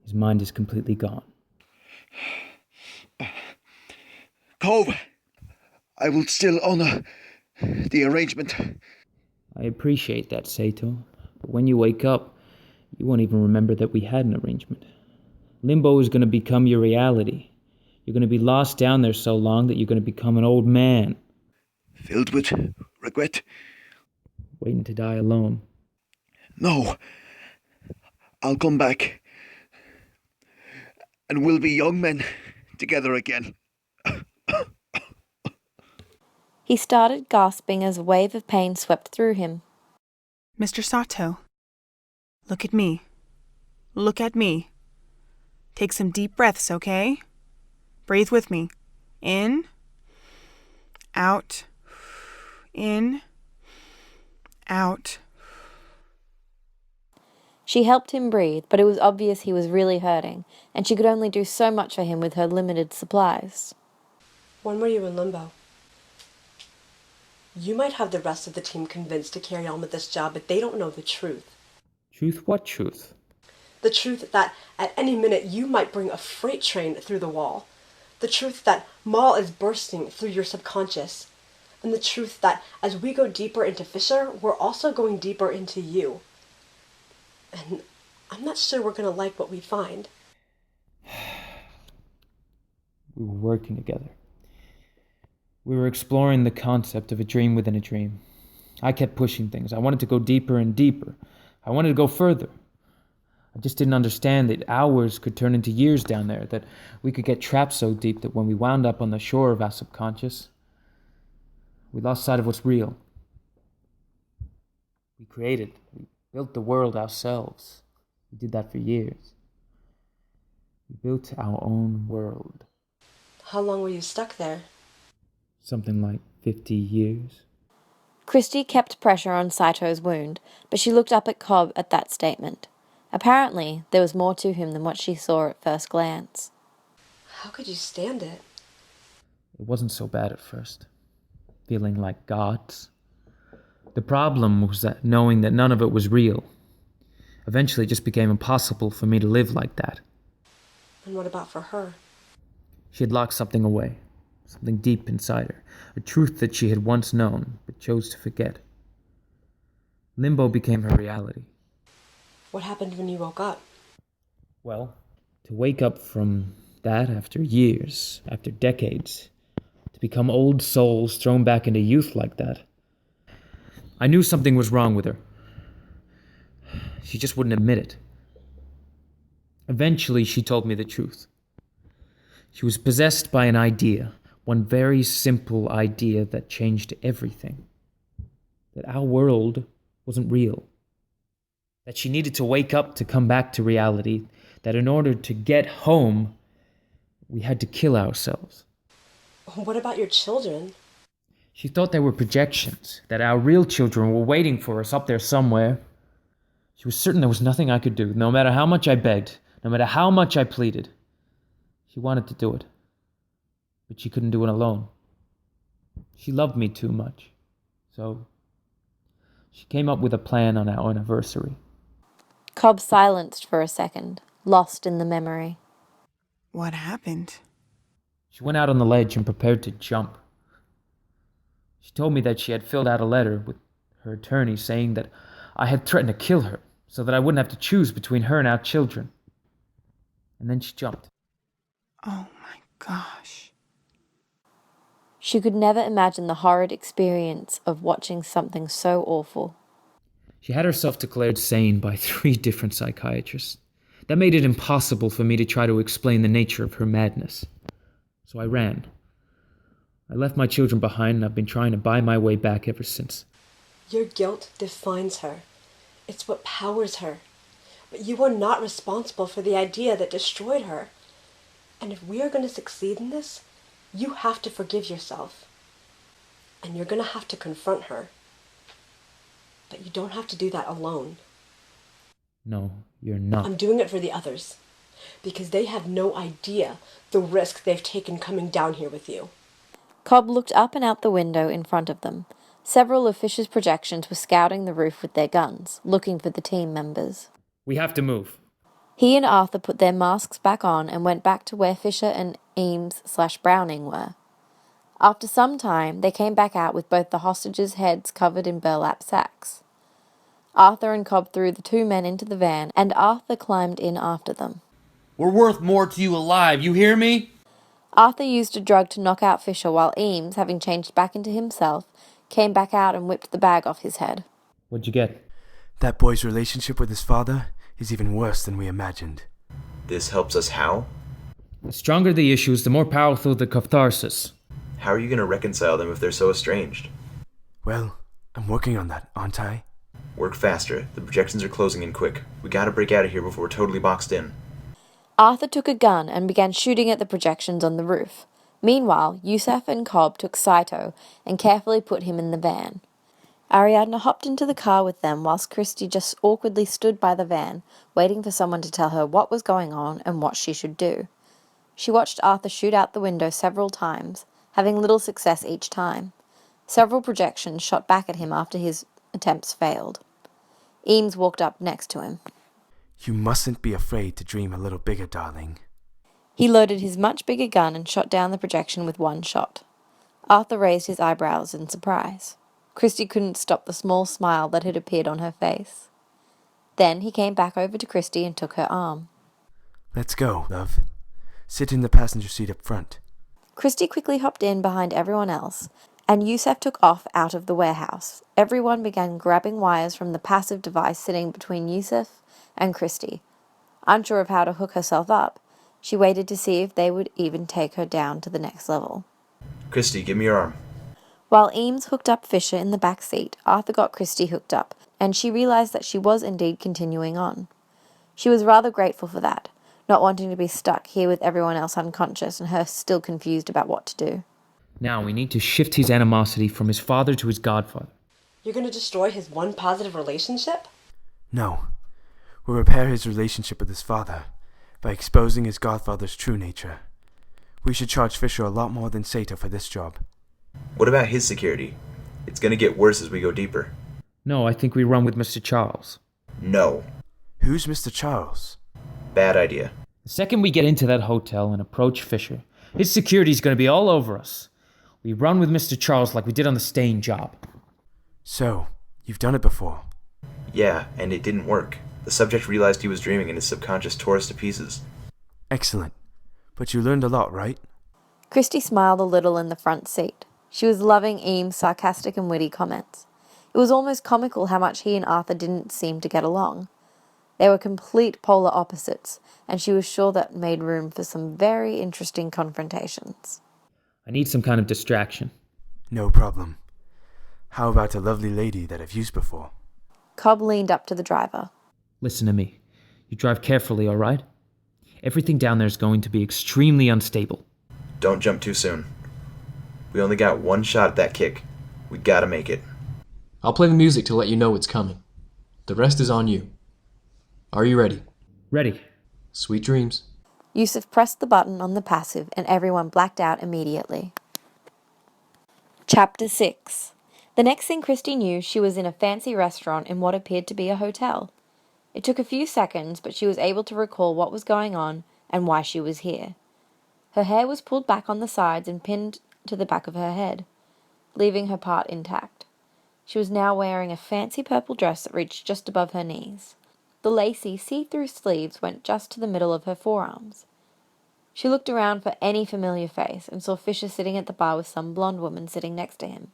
his mind is completely gone. Cove, I will still honor the arrangement. I appreciate that, Sato. But when you wake up, you won't even remember that we had an arrangement. Limbo is going to become your reality. You're going to be lost down there so long that you're going to become an old man. Filled with regret? Waiting to die alone. No. I'll come back. And we'll be young men together again. He started gasping as a wave of pain swept through him. Mr. Sato, look at me. Look at me. Take some deep breaths, okay? Breathe with me. In. Out. In. Out. She helped him breathe, but it was obvious he was really hurting, and she could only do so much for him with her limited supplies. When were you in limbo? You might have the rest of the team convinced to carry on with this job, but they don't know the truth. Truth? What truth? The truth that at any minute you might bring a freight train through the wall. The truth that Maul is bursting through your subconscious. And the truth that as we go deeper into Fisher, we're also going deeper into you. And I'm not sure we're going to like what we find. We were working together. We were exploring the concept of a dream within a dream. I kept pushing things. I wanted to go deeper and deeper. I wanted to go further. I just didn't understand that hours could turn into years down there, that we could get trapped so deep that when we wound up on the shore of our subconscious, we lost sight of what's real. We built the world ourselves. We did that for years. We built our own world. How long were you stuck there? Something like 50 years. Christi kept pressure on Saito's wound, but she looked up at Cobb at that statement. Apparently, there was more to him than what she saw at first glance. How could you stand it? It wasn't so bad at first. Feeling like gods. The problem was that knowing that none of it was real. Eventually it just became impossible for me to live like that. And what about for her? She had locked something away. Something deep inside her. A truth that she had once known, but chose to forget. Limbo became her reality. What happened when you woke up? Well, to wake up from that after years, after decades, to become old souls thrown back into youth like that, I knew something was wrong with her. She just wouldn't admit it. Eventually, she told me the truth. She was possessed by an idea, one very simple idea that changed everything. That our world wasn't real. That she needed to wake up to come back to reality. That in order to get home, we had to kill ourselves. What about your children? She thought they were projections, that our real children were waiting for us up there somewhere. She was certain there was nothing I could do, no matter how much I begged, no matter how much I pleaded. She wanted to do it, but she couldn't do it alone. She loved me too much. So she came up with a plan on our anniversary. Cobb silenced for a second, lost in the memory. What happened? She went out on the ledge and prepared to jump. She told me that she had filled out a letter with her attorney saying that I had threatened to kill her so that I wouldn't have to choose between her and our children. And then she jumped. Oh my gosh. She could never imagine the horrid experience of watching something so awful. She had herself declared sane by 3 different psychiatrists. That made it impossible for me to try to explain the nature of her madness. So I ran. I left my children behind, and I've been trying to buy my way back ever since. Your guilt defines her. It's what powers her. But you are not responsible for the idea that destroyed her. And if we are going to succeed in this, you have to forgive yourself. And you're going to have to confront her. But you don't have to do that alone. No, you're not. I'm doing it for the others. Because they have no idea the risk they've taken coming down here with you. Cobb looked up and out the window in front of them. Several of Fisher's projections were scouting the roof with their guns, looking for the team members. We have to move. He and Arthur put their masks back on and went back to where Fisher and Eames/Browning were. After some time, they came back out with both the hostages' heads covered in burlap sacks. Arthur and Cobb threw the 2 men into the van, and Arthur climbed in after them. We're worth more to you alive, you hear me? Arthur used a drug to knock out Fisher while Eames, having changed back into himself, came back out and whipped the bag off his head. What'd you get? That boy's relationship with his father is even worse than we imagined. This helps us how? The stronger the issues, the more powerful the catharsis. How are you going to reconcile them if they're so estranged? Well, I'm working on that, aren't I? Work faster. The projections are closing in quick. We gotta break out of here before we're totally boxed in. Arthur took a gun and began shooting at the projections on the roof. Meanwhile, Yusuf and Cobb took Saito and carefully put him in the van. Ariadne hopped into the car with them whilst Christi just awkwardly stood by the van, waiting for someone to tell her what was going on and what she should do. She watched Arthur shoot out the window several times, having little success each time. Several projections shot back at him after his attempts failed. Eames walked up next to him. You mustn't be afraid to dream a little bigger, darling. He loaded his much bigger gun and shot down the projection with 1 shot. Arthur raised his eyebrows in surprise. Christi couldn't stop the small smile that had appeared on her face. Then he came back over to Christi and took her arm. Let's go, love. Sit in the passenger seat up front. Christi quickly hopped in behind everyone else, and Yusuf took off out of the warehouse. Everyone began grabbing wires from the passive device sitting between Yusuf and Christi. Unsure of how to hook herself up, she waited to see if they would even take her down to the next level. Christi, give me your arm. While Eames hooked up Fisher in the back seat, Arthur got Christi hooked up, and she realized that she was indeed continuing on. She was rather grateful for that, not wanting to be stuck here with everyone else unconscious and her still confused about what to do. Now we need to shift his animosity from his father to his godfather. You're going to destroy his one positive relationship? No. We'll repair his relationship with his father by exposing his godfather's true nature. We should charge Fisher a lot more than Sato for this job. What about his security? It's gonna get worse as we go deeper. No, I think we run with Mr. Charles. No. Who's Mr. Charles? Bad idea. The second we get into that hotel and approach Fisher, his security's gonna be all over us. We run with Mr. Charles like we did on the Stain job. So, you've done it before? Yeah, and it didn't work. The subject realized he was dreaming and his subconscious tore us to pieces. Excellent. But you learned a lot, right? Christi smiled a little in the front seat. She was loving Eames' sarcastic and witty comments. It was almost comical how much he and Arthur didn't seem to get along. They were complete polar opposites, and she was sure that made room for some very interesting confrontations. I need some kind of distraction. No problem. How about a lovely lady that I've used before? Cobb leaned up to the driver. Listen to me. You drive carefully, all right? Everything down there is going to be extremely unstable. Don't jump too soon. We only got 1 shot at that kick. We gotta make it. I'll play the music to let you know it's coming. The rest is on you. Are you ready? Ready. Sweet dreams. Yusuf pressed the button on the passive and everyone blacked out immediately. Chapter 6. The next thing Christi knew, she was in a fancy restaurant in what appeared to be a hotel. It took a few seconds, but she was able to recall what was going on and why she was here. Her hair was pulled back on the sides and pinned to the back of her head, leaving her part intact. She was now wearing a fancy purple dress that reached just above her knees. The lacy, see-through sleeves went just to the middle of her forearms. She looked around for any familiar face and saw Fisher sitting at the bar with some blonde woman sitting next to him.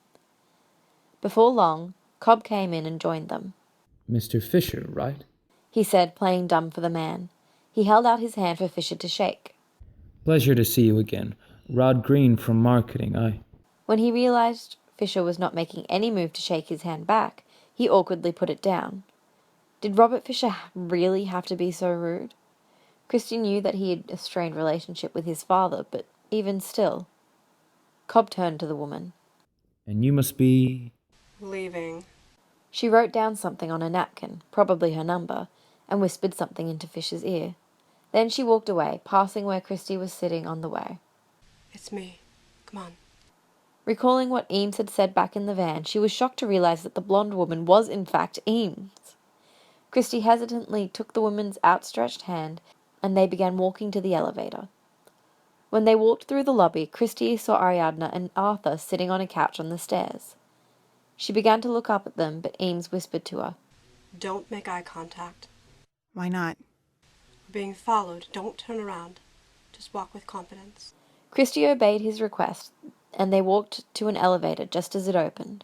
Before long, Cobb came in and joined them. Mr. Fisher, right? He said, playing dumb for the man. He held out his hand for Fisher to shake. Pleasure to see you again. Rod Green from marketing, When he realized Fisher was not making any move to shake his hand back, he awkwardly put it down. Did Robert Fischer really have to be so rude? Christi knew that he had a strained relationship with his father, but even still. Cobb turned to the woman. And you must be... Leaving. She wrote down something on a napkin, probably her number, and whispered something into Fisher's ear. Then she walked away, passing where Christi was sitting on the way. It's me. Come on. Recalling what Eames had said back in the van, she was shocked to realize that the blonde woman was in fact Eames. Christi hesitantly took the woman's outstretched hand, and they began walking to the elevator. When they walked through the lobby, Christi saw Ariadne and Arthur sitting on a couch on the stairs. She began to look up at them, but Eames whispered to her. Don't make eye contact. Why not? We're being followed. Don't turn around. Just walk with confidence. Christi obeyed his request, and they walked to an elevator just as it opened.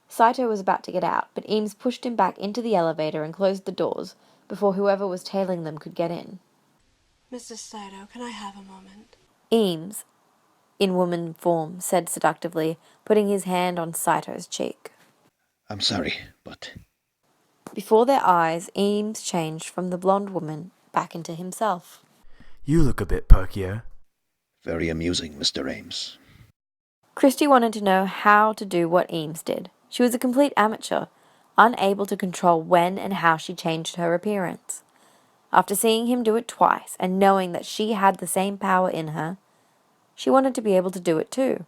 Saito was about to get out, but Eames pushed him back into the elevator and closed the doors before whoever was tailing them could get in. Mr. Saito, can I have a moment? Eames, in woman form, said seductively, putting his hand on Saito's cheek. I'm sorry, but... Before their eyes, Eames changed from the blonde woman back into himself. You look a bit perkier. Very amusing, Mr. Ames. Christi wanted to know how to do what Eames did. She was a complete amateur, unable to control when and how she changed her appearance. After seeing him do it twice and knowing that she had the same power in her, she wanted to be able to do it too.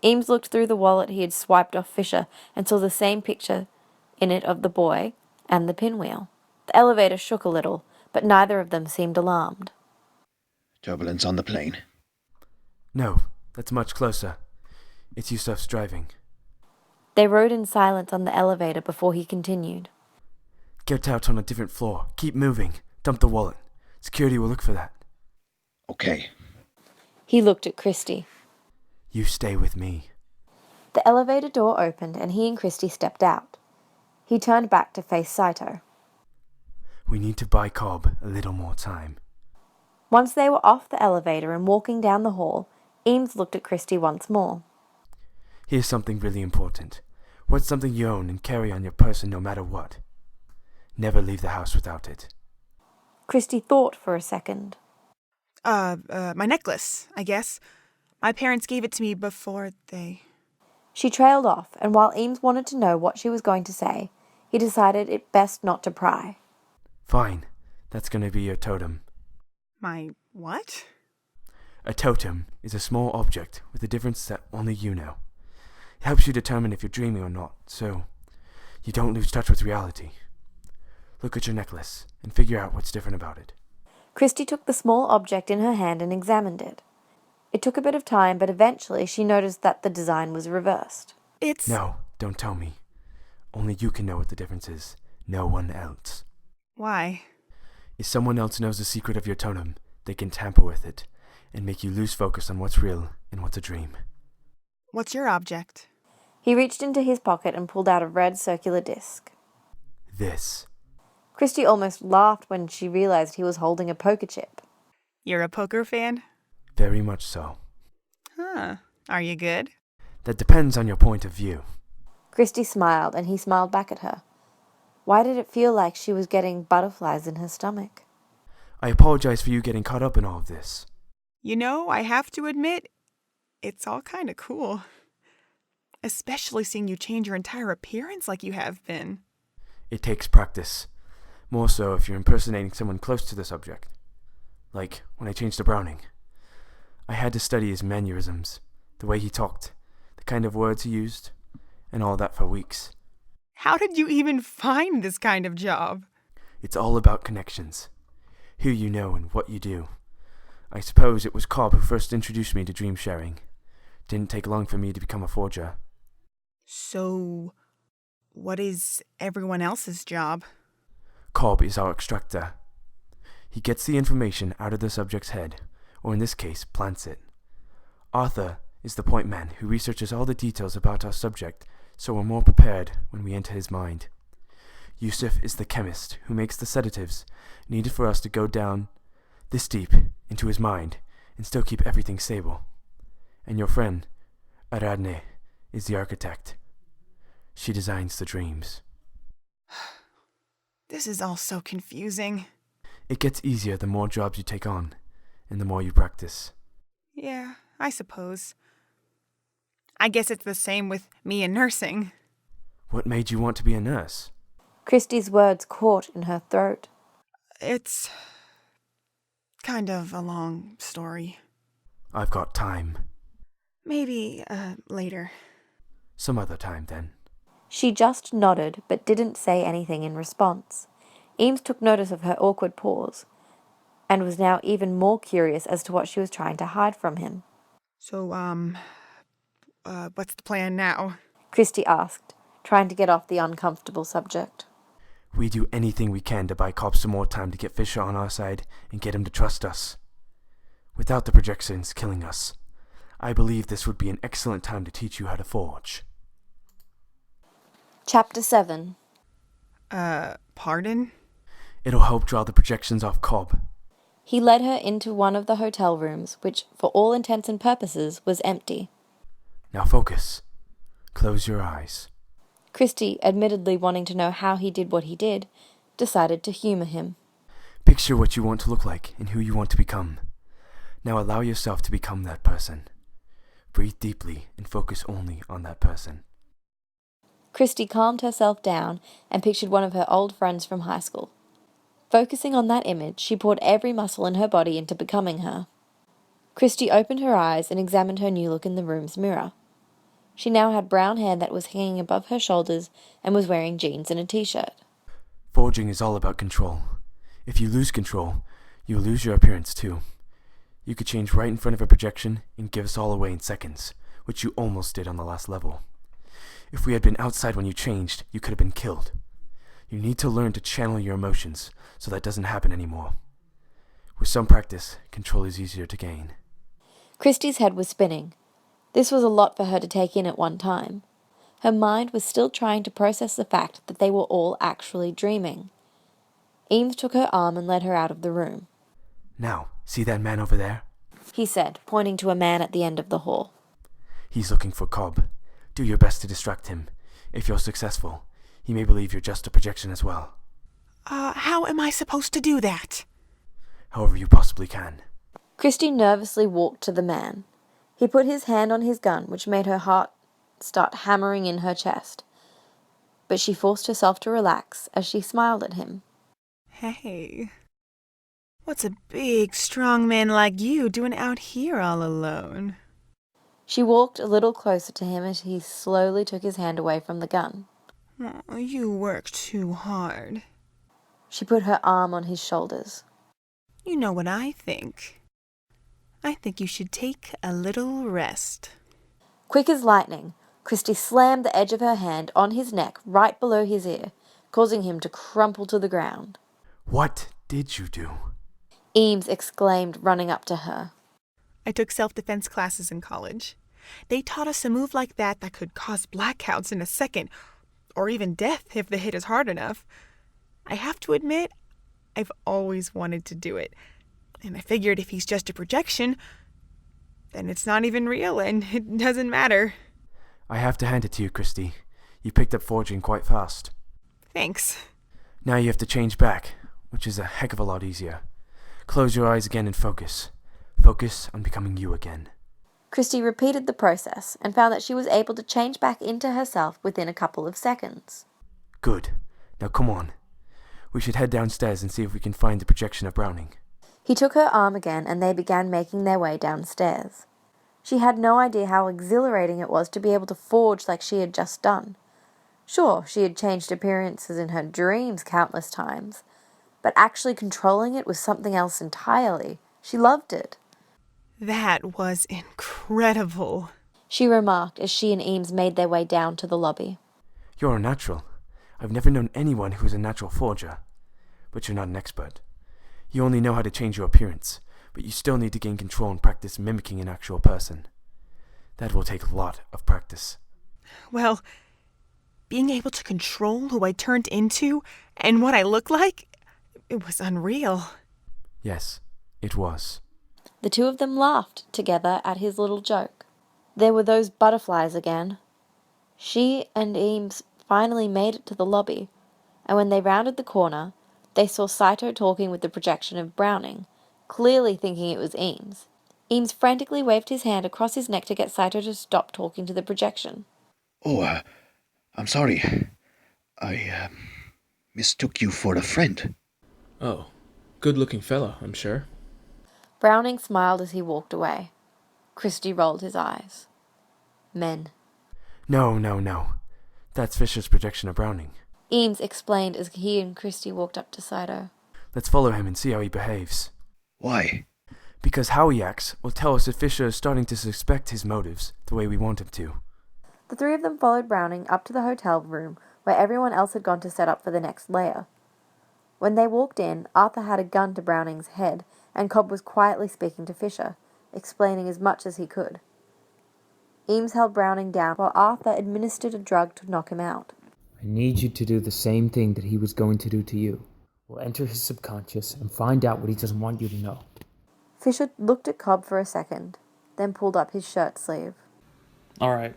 Eames looked through the wallet he had swiped off Fisher and saw the same picture in it of the boy and the pinwheel. The elevator shook a little, but neither of them seemed alarmed. Turbulence on the plane. No, that's much closer. It's Yusuf's driving. They rode in silence on the elevator before he continued. Get out on a different floor. Keep moving. Dump the wallet. Security will look for that. Okay. He looked at Christi. You stay with me. The elevator door opened and he and Christi stepped out. He turned back to face Saito. We need to buy Cobb a little more time. Once they were off the elevator and walking down the hall, Eames looked at Christi once more. Here's something really important. What's something you own and carry on your person no matter what? Never leave the house without it. Christi thought for a second. My necklace, I guess. My parents gave it to me before they... She trailed off, and while Eames wanted to know what she was going to say, he decided it best not to pry. Fine. That's going to be your totem. My what? A totem is a small object with a difference that only you know. It helps you determine if you're dreaming or not, so you don't lose touch with reality. Look at your necklace and figure out what's different about it. Christi took the small object in her hand and examined it. It took a bit of time, but eventually she noticed that the design was reversed. It's... No, don't tell me. Only you can know what the difference is. No one else. Why? If someone else knows the secret of your totem, they can tamper with it and make you lose focus on what's real and what's a dream. What's your object? He reached into his pocket and pulled out a red circular disc. This. Christi almost laughed when she realized he was holding a poker chip. You're a poker fan? Very much so. Huh. Are you good? That depends on your point of view. Christi smiled, and he smiled back at her. Why did it feel like she was getting butterflies in her stomach? I apologize for you getting caught up in all of this. You know, I have to admit, it's all kind of cool. Especially seeing you change your entire appearance like you have been. It takes practice. More so if you're impersonating someone close to the subject. Like when I changed to Browning. I had to study his mannerisms, the way he talked, the kind of words he used, and all that for weeks. How did you even find this kind of job? It's all about connections. Who you know and what you do. I suppose it was Cobb who first introduced me to dream sharing. Didn't take long for me to become a forger. So, what is everyone else's job? Cobb is our extractor. He gets the information out of the subject's head, or in this case, plants it. Arthur is the point man who researches all the details about our subject so we're more prepared when we enter his mind. Yusuf is the chemist who makes the sedatives needed for us to go down this deep into his mind and still keep everything stable. And your friend, Ariadne, is the architect. She designs the dreams. This is all so confusing. It gets easier the more jobs you take on, and the more you practice. Yeah, I suppose. I guess it's the same with me and nursing. What made you want to be a nurse? Christie's words caught in her throat. It's kind of a long story. I've got time. Maybe, later. Some other time, then. She just nodded, but didn't say anything in response. Eames took notice of her awkward pause, and was now even more curious as to what she was trying to hide from him. So, what's the plan now? Christi asked, trying to get off the uncomfortable subject. We do anything we can to buy Cobb some more time to get Fisher on our side and get him to trust us. Without the projections killing us, I believe this would be an excellent time to teach you how to forge. Chapter 7. Pardon? It'll help draw the projections off Cobb. He led her into one of the hotel rooms, which, for all intents and purposes, was empty. Now focus. Close your eyes. Christi, admittedly wanting to know how he did what he did, decided to humour him. Picture what you want to look like and who you want to become. Now allow yourself to become that person. Breathe deeply and focus only on that person. Christi calmed herself down and pictured one of her old friends from high school. Focusing on that image, she poured every muscle in her body into becoming her. Christi opened her eyes and examined her new look in the room's mirror. She now had brown hair that was hanging above her shoulders and was wearing jeans and a t-shirt. Forging is all about control. If you lose control, you lose your appearance too. You could change right in front of a projection and give us all away in seconds, which you almost did on the last level. If we had been outside when you changed, you could have been killed. You need to learn to channel your emotions so that doesn't happen anymore. With some practice, control is easier to gain. Christi's head was spinning. This was a lot for her to take in at one time. Her mind was still trying to process the fact that they were all actually dreaming. Eames took her arm and led her out of the room. Now, see that man over there? He said, pointing to a man at the end of the hall. He's looking for Cobb. Do your best to distract him. If you're successful, he may believe you're just a projection as well. How am I supposed to do that? However you possibly can. Christi nervously walked to the man. He put his hand on his gun, which made her heart start hammering in her chest. But she forced herself to relax as she smiled at him. Hey, what's a big, strong man like you doing out here all alone? She walked a little closer to him as he slowly took his hand away from the gun. Oh, you work too hard. She put her arm on his shoulders. You know what I think. I think you should take a little rest. Quick as lightning, Christi slammed the edge of her hand on his neck right below his ear, causing him to crumple to the ground. What did you do? Eames exclaimed, running up to her. I took self-defense classes in college. They taught us a move like that could cause blackouts in a second, or even death if the hit is hard enough. I have to admit, I've always wanted to do it. And I figured if he's just a projection, then it's not even real and it doesn't matter. I have to hand it to you, Christi. You picked up forging quite fast. Thanks. Now you have to change back, which is a heck of a lot easier. Close your eyes again and focus. Focus on becoming you again. Christi repeated the process and found that she was able to change back into herself within a couple of seconds. Good. Now come on. We should head downstairs and see if we can find the projection of Browning. He took her arm again and they began making their way downstairs. She had no idea how exhilarating it was to be able to forge like she had just done. Sure, she had changed appearances in her dreams countless times, but actually controlling it was something else entirely. She loved it. That was incredible, she remarked as she and Eames made their way down to the lobby. You're a natural. I've never known anyone who's a natural forger. But you're not an expert. You only know how to change your appearance, but you still need to gain control and practice mimicking an actual person. That will take a lot of practice. Well, being able to control who I turned into and what I look like, it was unreal. Yes, it was. The two of them laughed together at his little joke. There were those butterflies again. She and Eames finally made it to the lobby, and when they rounded the corner, they saw Saito talking with the projection of Browning, clearly thinking it was Eames. Eames frantically waved his hand across his neck to get Saito to stop talking to the projection. Oh, I'm sorry. I mistook you for a friend. Oh, good-looking fellow, I'm sure. Browning smiled as he walked away. Christi rolled his eyes. Men. No. That's Fischer's projection of Browning. Eames explained as he and Christi walked up to Saito. Let's follow him and see how he behaves. Why? Because how he acts will tell us if Fischer is starting to suspect his motives the way we want him to. The three of them followed Browning up to the hotel room where everyone else had gone to set up for the next layer. When they walked in, Arthur had a gun to Browning's head, and Cobb was quietly speaking to Fischer, explaining as much as he could. Eames held Browning down while Arthur administered a drug to knock him out. I need you to do the same thing that he was going to do to you. We'll enter his subconscious and find out what he doesn't want you to know. Fischer looked at Cobb for a second, then pulled up his shirt sleeve. All right.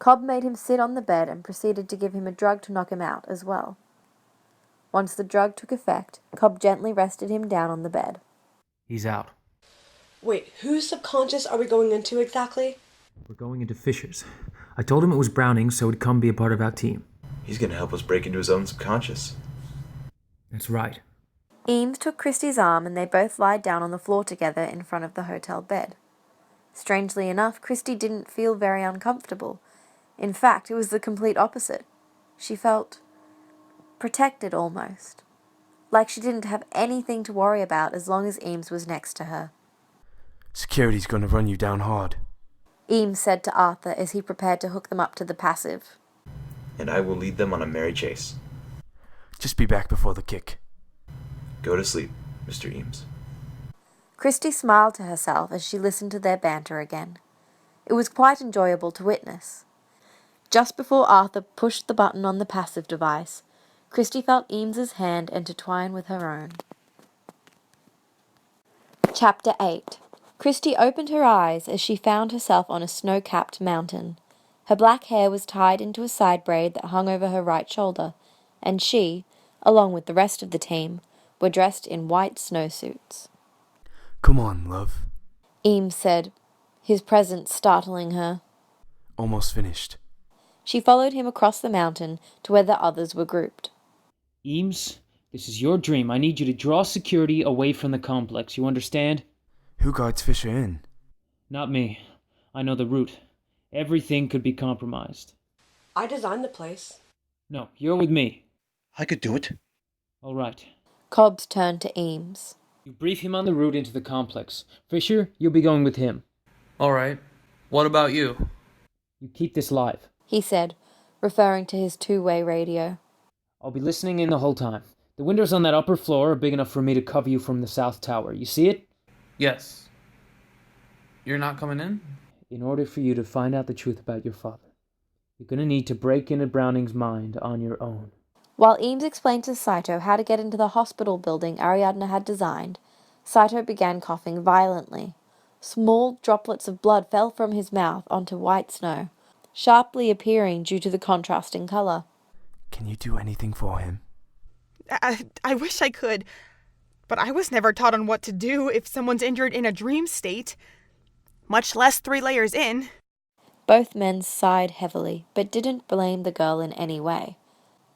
Cobb made him sit on the bed and proceeded to give him a drug to knock him out as well. Once the drug took effect, Cobb gently rested him down on the bed. He's out. Wait, whose subconscious are we going into exactly? We're going into Fischer's. I told him it was Browning, so he'd come be a part of our team. He's going to help us break into his own subconscious. That's right. Eames took Christie's arm and they both lied down on the floor together in front of the hotel bed. Strangely enough, Christi didn't feel very uncomfortable. In fact, it was the complete opposite. She felt protected almost. Like she didn't have anything to worry about as long as Eames was next to her. Security's going to run you down hard, Eames said to Arthur as he prepared to hook them up to the passive. And I will lead them on a merry chase. Just be back before the kick. Go to sleep, Mr. Eames. Christi smiled to herself as she listened to their banter again. It was quite enjoyable to witness. Just before Arthur pushed the button on the passive device, Christi felt Eames's hand intertwine with her own. Chapter 8. Christi opened her eyes as she found herself on a snow-capped mountain. Her black hair was tied into a side braid that hung over her right shoulder, and she, along with the rest of the team, were dressed in white snowsuits. Come on, love. Eames said, his presence startling her. Almost finished. She followed him across the mountain to where the others were grouped. Eames, this is your dream. I need you to draw security away from the complex. You understand? Who guides Fischer in? Not me. I know the route. Everything could be compromised. I designed the place. No, you're with me. I could do it. All right. Cobbs turned to Eames. You brief him on the route into the complex. Fischer, you'll be going with him. All right. What about you? You keep this live, he said, referring to his two-way radio. I'll be listening in the whole time. The windows on that upper floor are big enough for me to cover you from the south tower. You see it? Yes. You're not coming in? In order for you to find out the truth about your father, you're going to need to break into Browning's mind on your own. While Eames explained to Saito how to get into the hospital building Ariadne had designed, Saito began coughing violently. Small droplets of blood fell from his mouth onto white snow, sharply appearing due to the contrasting color. Can you do anything for him? I wish I could, but I was never taught on what to do if someone's injured in a dream state, much less 3 layers in. Both men sighed heavily, but didn't blame the girl in any way.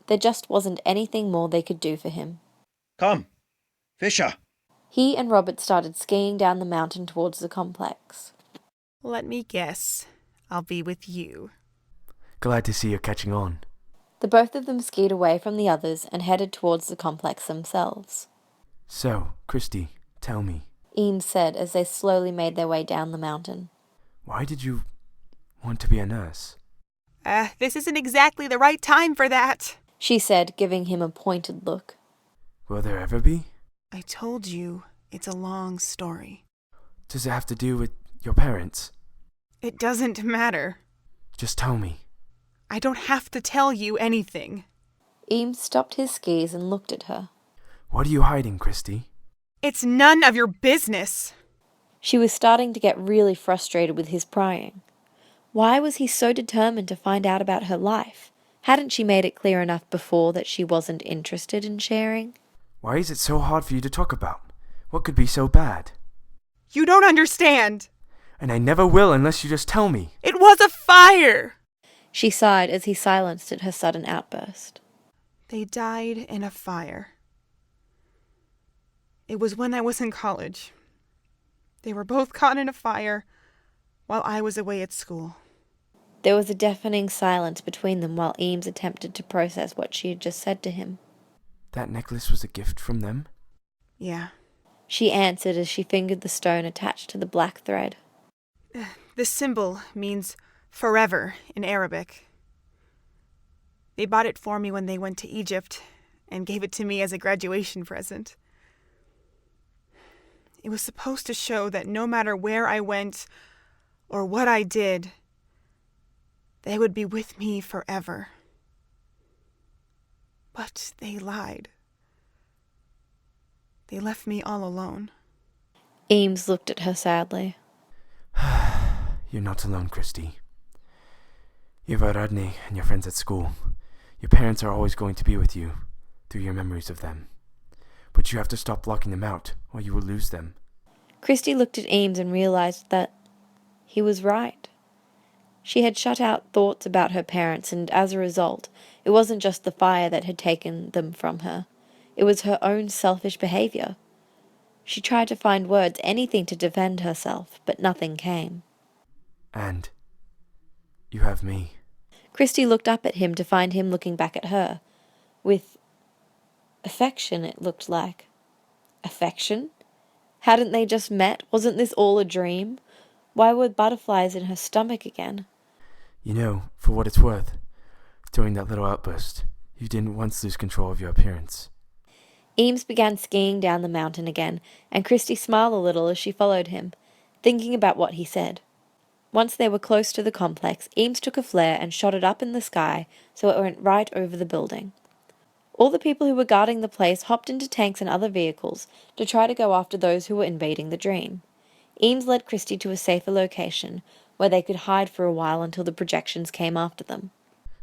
There just wasn't anything more they could do for him. Come, Fischer. He and Robert started skiing down the mountain towards the complex. Let me guess. I'll be with you. Glad to see you're catching on. The both of them skied away from the others and headed towards the complex themselves. So, Christi, tell me. Eames said as they slowly made their way down the mountain. Why did you want to be a nurse? This isn't exactly the right time for that, she said, giving him a pointed look. Will there ever be? I told you, it's a long story. Does it have to do with your parents? It doesn't matter. Just tell me. I don't have to tell you anything. Eames stopped his skis and looked at her. What are you hiding, Christi? It's none of your business. She was starting to get really frustrated with his prying. Why was he so determined to find out about her life? Hadn't she made it clear enough before that she wasn't interested in sharing? Why is it so hard for you to talk about? What could be so bad? You don't understand. And I never will unless you just tell me. It was a fire! She sighed as he silenced at her sudden outburst. They died in a fire. It was when I was in college. They were both caught in a fire while I was away at school. There was a deafening silence between them while Eames attempted to process what she had just said to him. That necklace was a gift from them? Yeah. She answered as she fingered the stone attached to the black thread. The symbol means forever in Arabic. They bought it for me when they went to Egypt and gave it to me as a graduation present. It was supposed to show that no matter where I went or what I did, they would be with me forever. But they lied. They left me all alone. Eames looked at her sadly. You're not alone, Christi. You have Ariadne and your friends at school. Your parents are always going to be with you through your memories of them. But you have to stop blocking them out, or you will lose them. Christi looked at Eames and realized that he was right. She had shut out thoughts about her parents, and as a result, it wasn't just the fire that had taken them from her. It was her own selfish behavior. She tried to find words, anything to defend herself, but nothing came. And you have me. Christi looked up at him to find him looking back at her. With affection, it looked like. Affection? Hadn't they just met? Wasn't this all a dream? Why were butterflies in her stomach again? You know, for what it's worth, during that little outburst, you didn't once lose control of your appearance. Eames began skiing down the mountain again, and Christi smiled a little as she followed him, thinking about what he said. Once they were close to the complex, Eames took a flare and shot it up in the sky so it went right over the building. All the people who were guarding the place hopped into tanks and other vehicles to try to go after those who were invading the dream. Eames led Christi to a safer location, where they could hide for a while until the projections came after them.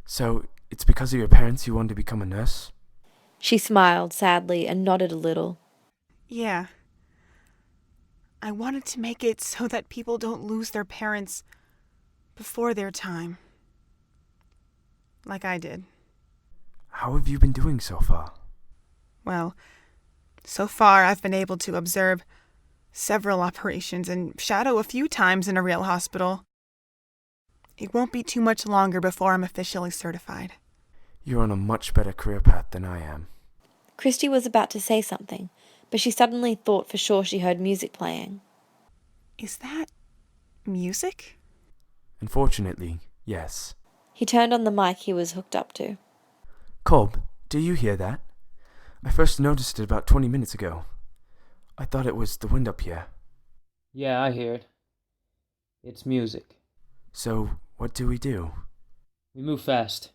So, it's because of your parents you wanted to become a nurse? She smiled sadly and nodded a little. Yeah. I wanted to make it so that people don't lose their parents before their time. Like I did. How have you been doing so far? Well, so far I've been able to observe several operations and shadow a few times in a real hospital. It won't be too much longer before I'm officially certified. You're on a much better career path than I am. Christi was about to say something, but she suddenly thought for sure she heard music playing. Is that music? Unfortunately, yes. He turned on the mic he was hooked up to. Cobb, do you hear that? I first noticed it about 20 minutes ago. I thought it was the wind up here. Yeah, I hear it. It's music. So, what do we do? We move fast.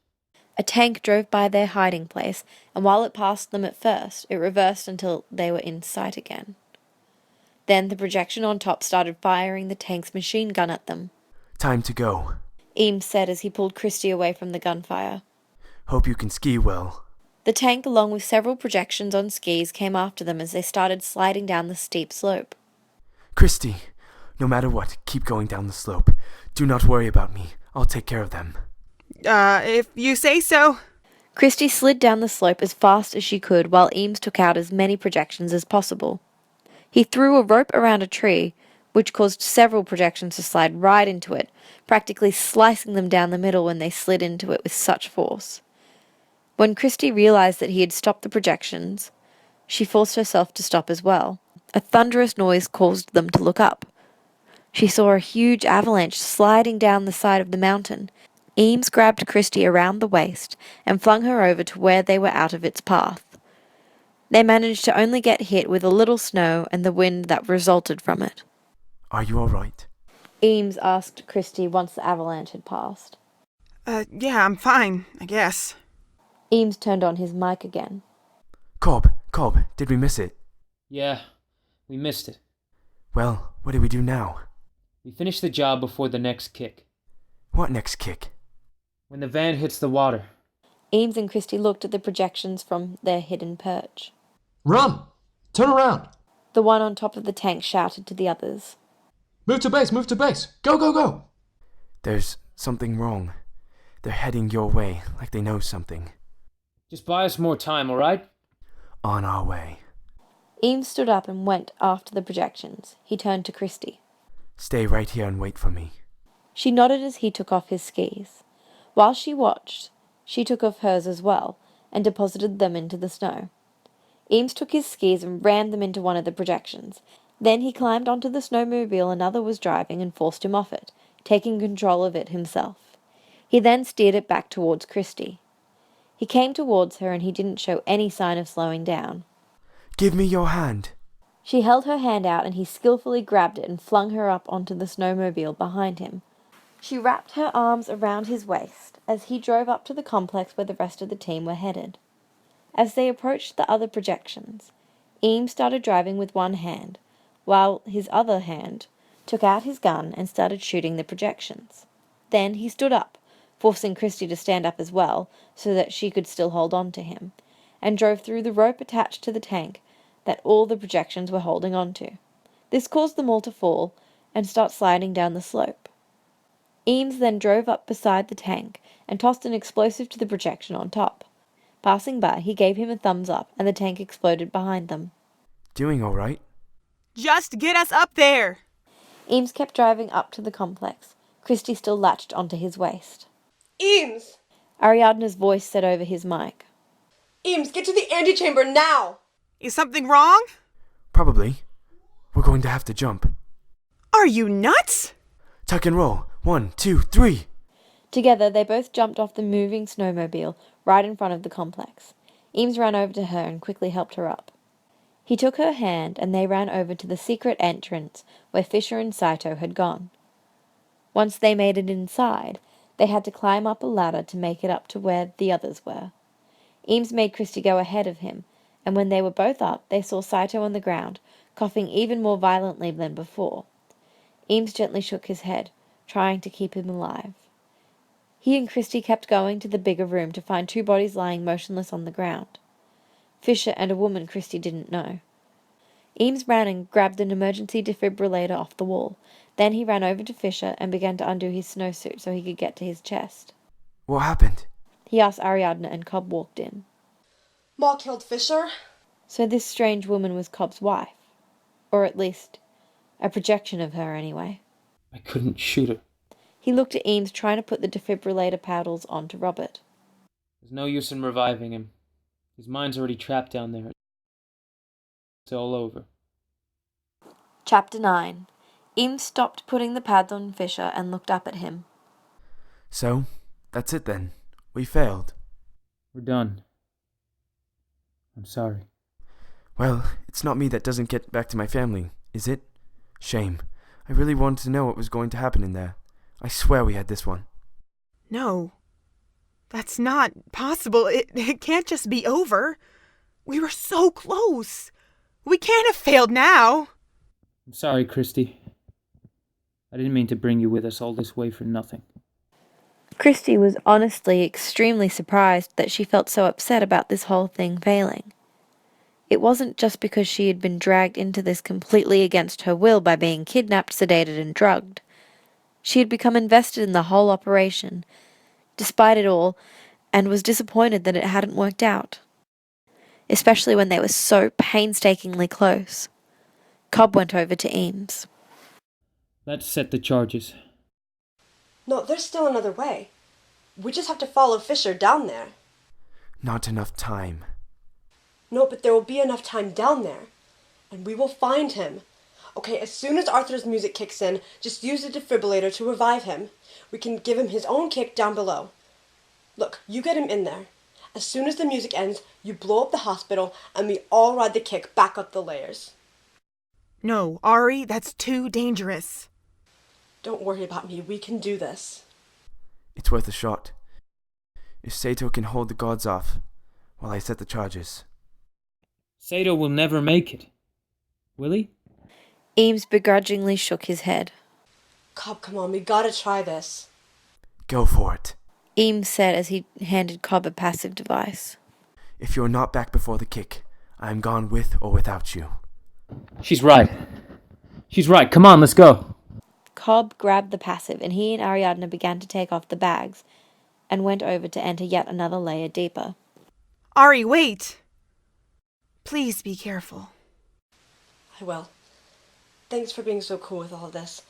A tank drove by their hiding place, and while it passed them at first, it reversed until they were in sight again. Then the projection on top started firing the tank's machine gun at them. Time to go. Eames said as he pulled Christi away from the gunfire. Hope you can ski well. The tank, along with several projections on skis, came after them as they started sliding down the steep slope. Christi, no matter what, keep going down the slope. Do not worry about me. I'll take care of them. If you say so. Christi slid down the slope as fast as she could while Eames took out as many projections as possible. He threw a rope around a tree, which caused several projections to slide right into it, practically slicing them down the middle when they slid into it with such force. When Christi realized that he had stopped the projections, she forced herself to stop as well. A thunderous noise caused them to look up. She saw a huge avalanche sliding down the side of the mountain. Eames grabbed Christi around the waist and flung her over to where they were out of its path. They managed to only get hit with a little snow and the wind that resulted from it. Are you all right? Eames asked Christi once the avalanche had passed. Yeah, I'm fine, I guess. Eames turned on his mic again. Cobb, did we miss it? Yeah, we missed it. Well, what do we do now? We finish the job before the next kick. What next kick? When the van hits the water. Eames and Christi looked at the projections from their hidden perch. Run! Turn around! The one on top of the tank shouted to the others. Move to base! Move to base! Go, go, go! There's something wrong. They're heading your way, like they know something. Just buy us more time, alright? On our way. Eames stood up and went after the projections. He turned to Christi. Stay right here and wait for me. She nodded as he took off his skis. While she watched, she took off hers as well and deposited them into the snow. Eames took his skis and rammed them into one of the projections. Then he climbed onto the snowmobile another was driving and forced him off it, taking control of it himself. He then steered it back towards Christi. He came towards her and he didn't show any sign of slowing down. Give me your hand. She held her hand out and he skillfully grabbed it and flung her up onto the snowmobile behind him. She wrapped her arms around his waist as he drove up to the complex where the rest of the team were headed. As they approached the other projections, Eames started driving with one hand, while his other hand took out his gun and started shooting the projections. Then he stood up, forcing Christi to stand up as well, so that she could still hold on to him, and drove through the rope attached to the tank that all the projections were holding on to. This caused them all to fall and start sliding down the slope. Eames then drove up beside the tank and tossed an explosive to the projection on top. Passing by, he gave him a thumbs up, and the tank exploded behind them. Doing all right? Just get us up there! Eames kept driving up to the complex. Christi still latched onto his waist. Eames! Ariadne's voice said over his mic. Eames, get to the antechamber now! Is something wrong? Probably. We're going to have to jump. Are you nuts? Tuck and roll. 1, 2, 3. Together, they both jumped off the moving snowmobile right in front of the complex. Eames ran over to her and quickly helped her up. He took her hand and they ran over to the secret entrance where Fisher and Saito had gone. Once they made it inside, they had to climb up a ladder to make it up to where the others were. Eames made Christi go ahead of him, and when they were both up, they saw Saito on the ground, coughing even more violently than before. Eames gently shook his head, trying to keep him alive. He and Christi kept going to the bigger room to find 2 bodies lying motionless on the ground. Fisher and a woman Christi didn't know. Eames ran and grabbed an emergency defibrillator off the wall. Then he ran over to Fisher and began to undo his snowsuit so he could get to his chest. What happened? He asked Ariadne and Cobb walked in. Ma killed Fisher? So this strange woman was Cobb's wife. Or at least, a projection of her anyway. I couldn't shoot her. He looked at Eames trying to put the defibrillator paddles onto Robert. There's no use in reviving him. His mind's already trapped down there. It's all over. Chapter 9. Eames stopped putting the pads on Fisher and looked up at him. So, that's it then. We failed. We're done. I'm sorry. Well, it's not me that doesn't get back to my family, is it? Shame. I really wanted to know what was going to happen in there. I swear we had this one. No. That's not possible. It can't just be over. We were so close. We can't have failed now. I'm sorry, Christi. I didn't mean to bring you with us all this way for nothing. Christi was honestly extremely surprised that she felt so upset about this whole thing failing. It wasn't just because she had been dragged into this completely against her will by being kidnapped, sedated, and drugged. She had become invested in the whole operation, despite it all, and was disappointed that it hadn't worked out. Especially when they were so painstakingly close. Cobb went over to Eames. Let's set the charges. No, there's still another way. We just have to follow Fisher down there. Not enough time. No, but there will be enough time down there. And we will find him. Okay, as soon as Arthur's music kicks in, just use the defibrillator to revive him. We can give him his own kick down below. Look, you get him in there. As soon as the music ends, you blow up the hospital, and we all ride the kick back up the layers. No, Ari, that's too dangerous. Don't worry about me. We can do this. It's worth a shot. If Sato can hold the gods off while I set the charges. Sato will never make it. Will he? Eames begrudgingly shook his head. Cobb, come on, we gotta try this. Go for it. Eames said as he handed Cobb a passive device. If you're not back before the kick, I am gone with or without you. She's right. She's right. Come on, let's go. Cobb grabbed the passive, and he and Ariadne began to take off the bags, and went over to enter yet another layer deeper. Ari, wait! Please be careful. I will. Thanks for being so cool with all this.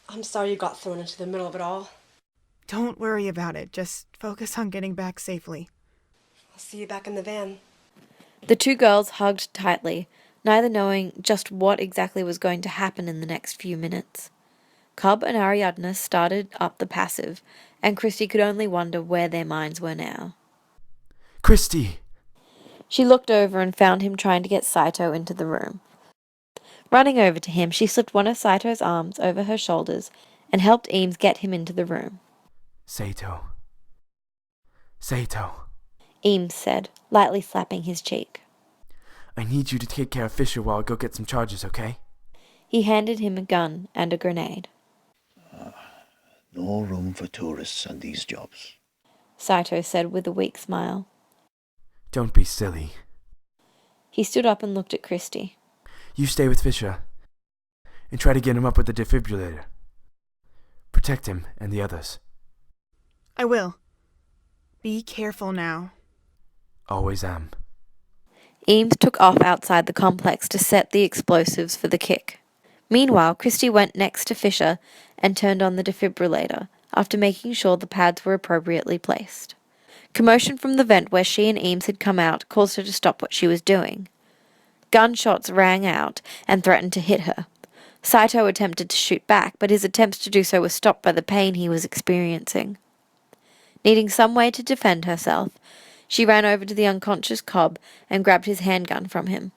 I'm sorry you got thrown into the middle of it all. Don't worry about it. Just focus on getting back safely. I'll see you back in the van. The two girls hugged tightly, neither knowing just what exactly was going to happen in the next few minutes. Cobb and Ariadne started up the passive, and Christi could only wonder where their minds were now. Christi! She looked over and found him trying to get Saito into the room. Running over to him, she slipped one of Saito's arms over her shoulders and helped Eames get him into the room. Sato. Sato. Eames said, lightly slapping his cheek. I need you to take care of Fisher while I go get some charges, okay? He handed him a gun and a grenade. No room for tourists on these jobs. Saito said with a weak smile. Don't be silly. He stood up and looked at Christi. You stay with Fisher and try to get him up with the defibrillator. Protect him and the others. I will. Be careful now. Always am. Eames took off outside the complex to set the explosives for the kick. Meanwhile, Christi went next to Fisher and turned on the defibrillator, after making sure the pads were appropriately placed. Commotion from the vent where she and Eames had come out caused her to stop what she was doing. Gunshots rang out and threatened to hit her. Saito attempted to shoot back, but his attempts to do so were stopped by the pain he was experiencing. Needing some way to defend herself, she ran over to the unconscious Cobb and grabbed his handgun from him.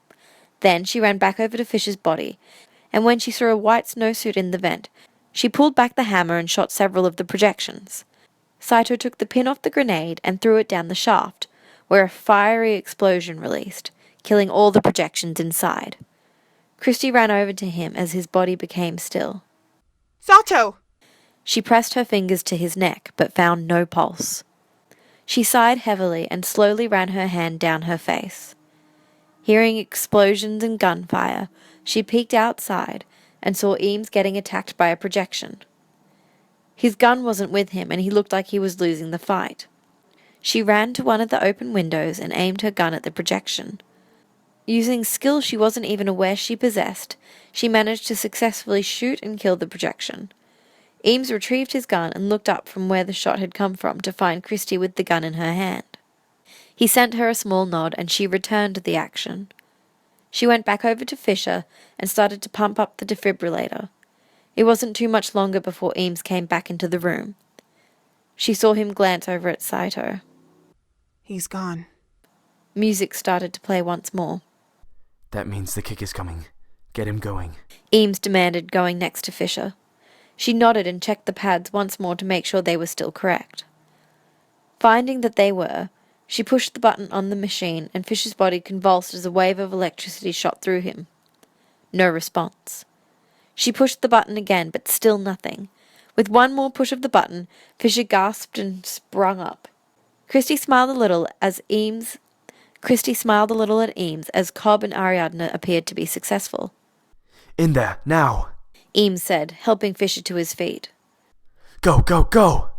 Then she ran back over to Fisher's body, and when she saw a white snowsuit in the vent, she pulled back the hammer and shot several of the projections. Saito took the pin off the grenade and threw it down the shaft, where a fiery explosion released, killing all the projections inside. Christi ran over to him as his body became still. Sato! She pressed her fingers to his neck, but found no pulse. She sighed heavily and slowly ran her hand down her face. Hearing explosions and gunfire, she peeked outside and saw Eames getting attacked by a projection. His gun wasn't with him, and he looked like he was losing the fight. She ran to one of the open windows and aimed her gun at the projection. Using skill she wasn't even aware she possessed, she managed to successfully shoot and kill the projection. Eames retrieved his gun and looked up from where the shot had come from to find Christi with the gun in her hand. He sent her a small nod, and she returned to the action. She went back over to Fisher and started to pump up the defibrillator. It wasn't too much longer before Eames came back into the room. She saw him glance over at Saito. He's gone. Music started to play once more. That means the kick is coming. Get him going. Eames demanded, going next to Fisher. She nodded and checked the pads once more to make sure they were still correct. Finding that they were, she pushed the button on the machine, and Fisher's body convulsed as a wave of electricity shot through him. No response. She pushed the button again, but still nothing. With one more push of the button, Fisher gasped and sprung up. Christi smiled a little at Eames as Cobb and Ariadne appeared to be successful. In there, now! Eames said, helping Fisher to his feet. Go, go, go!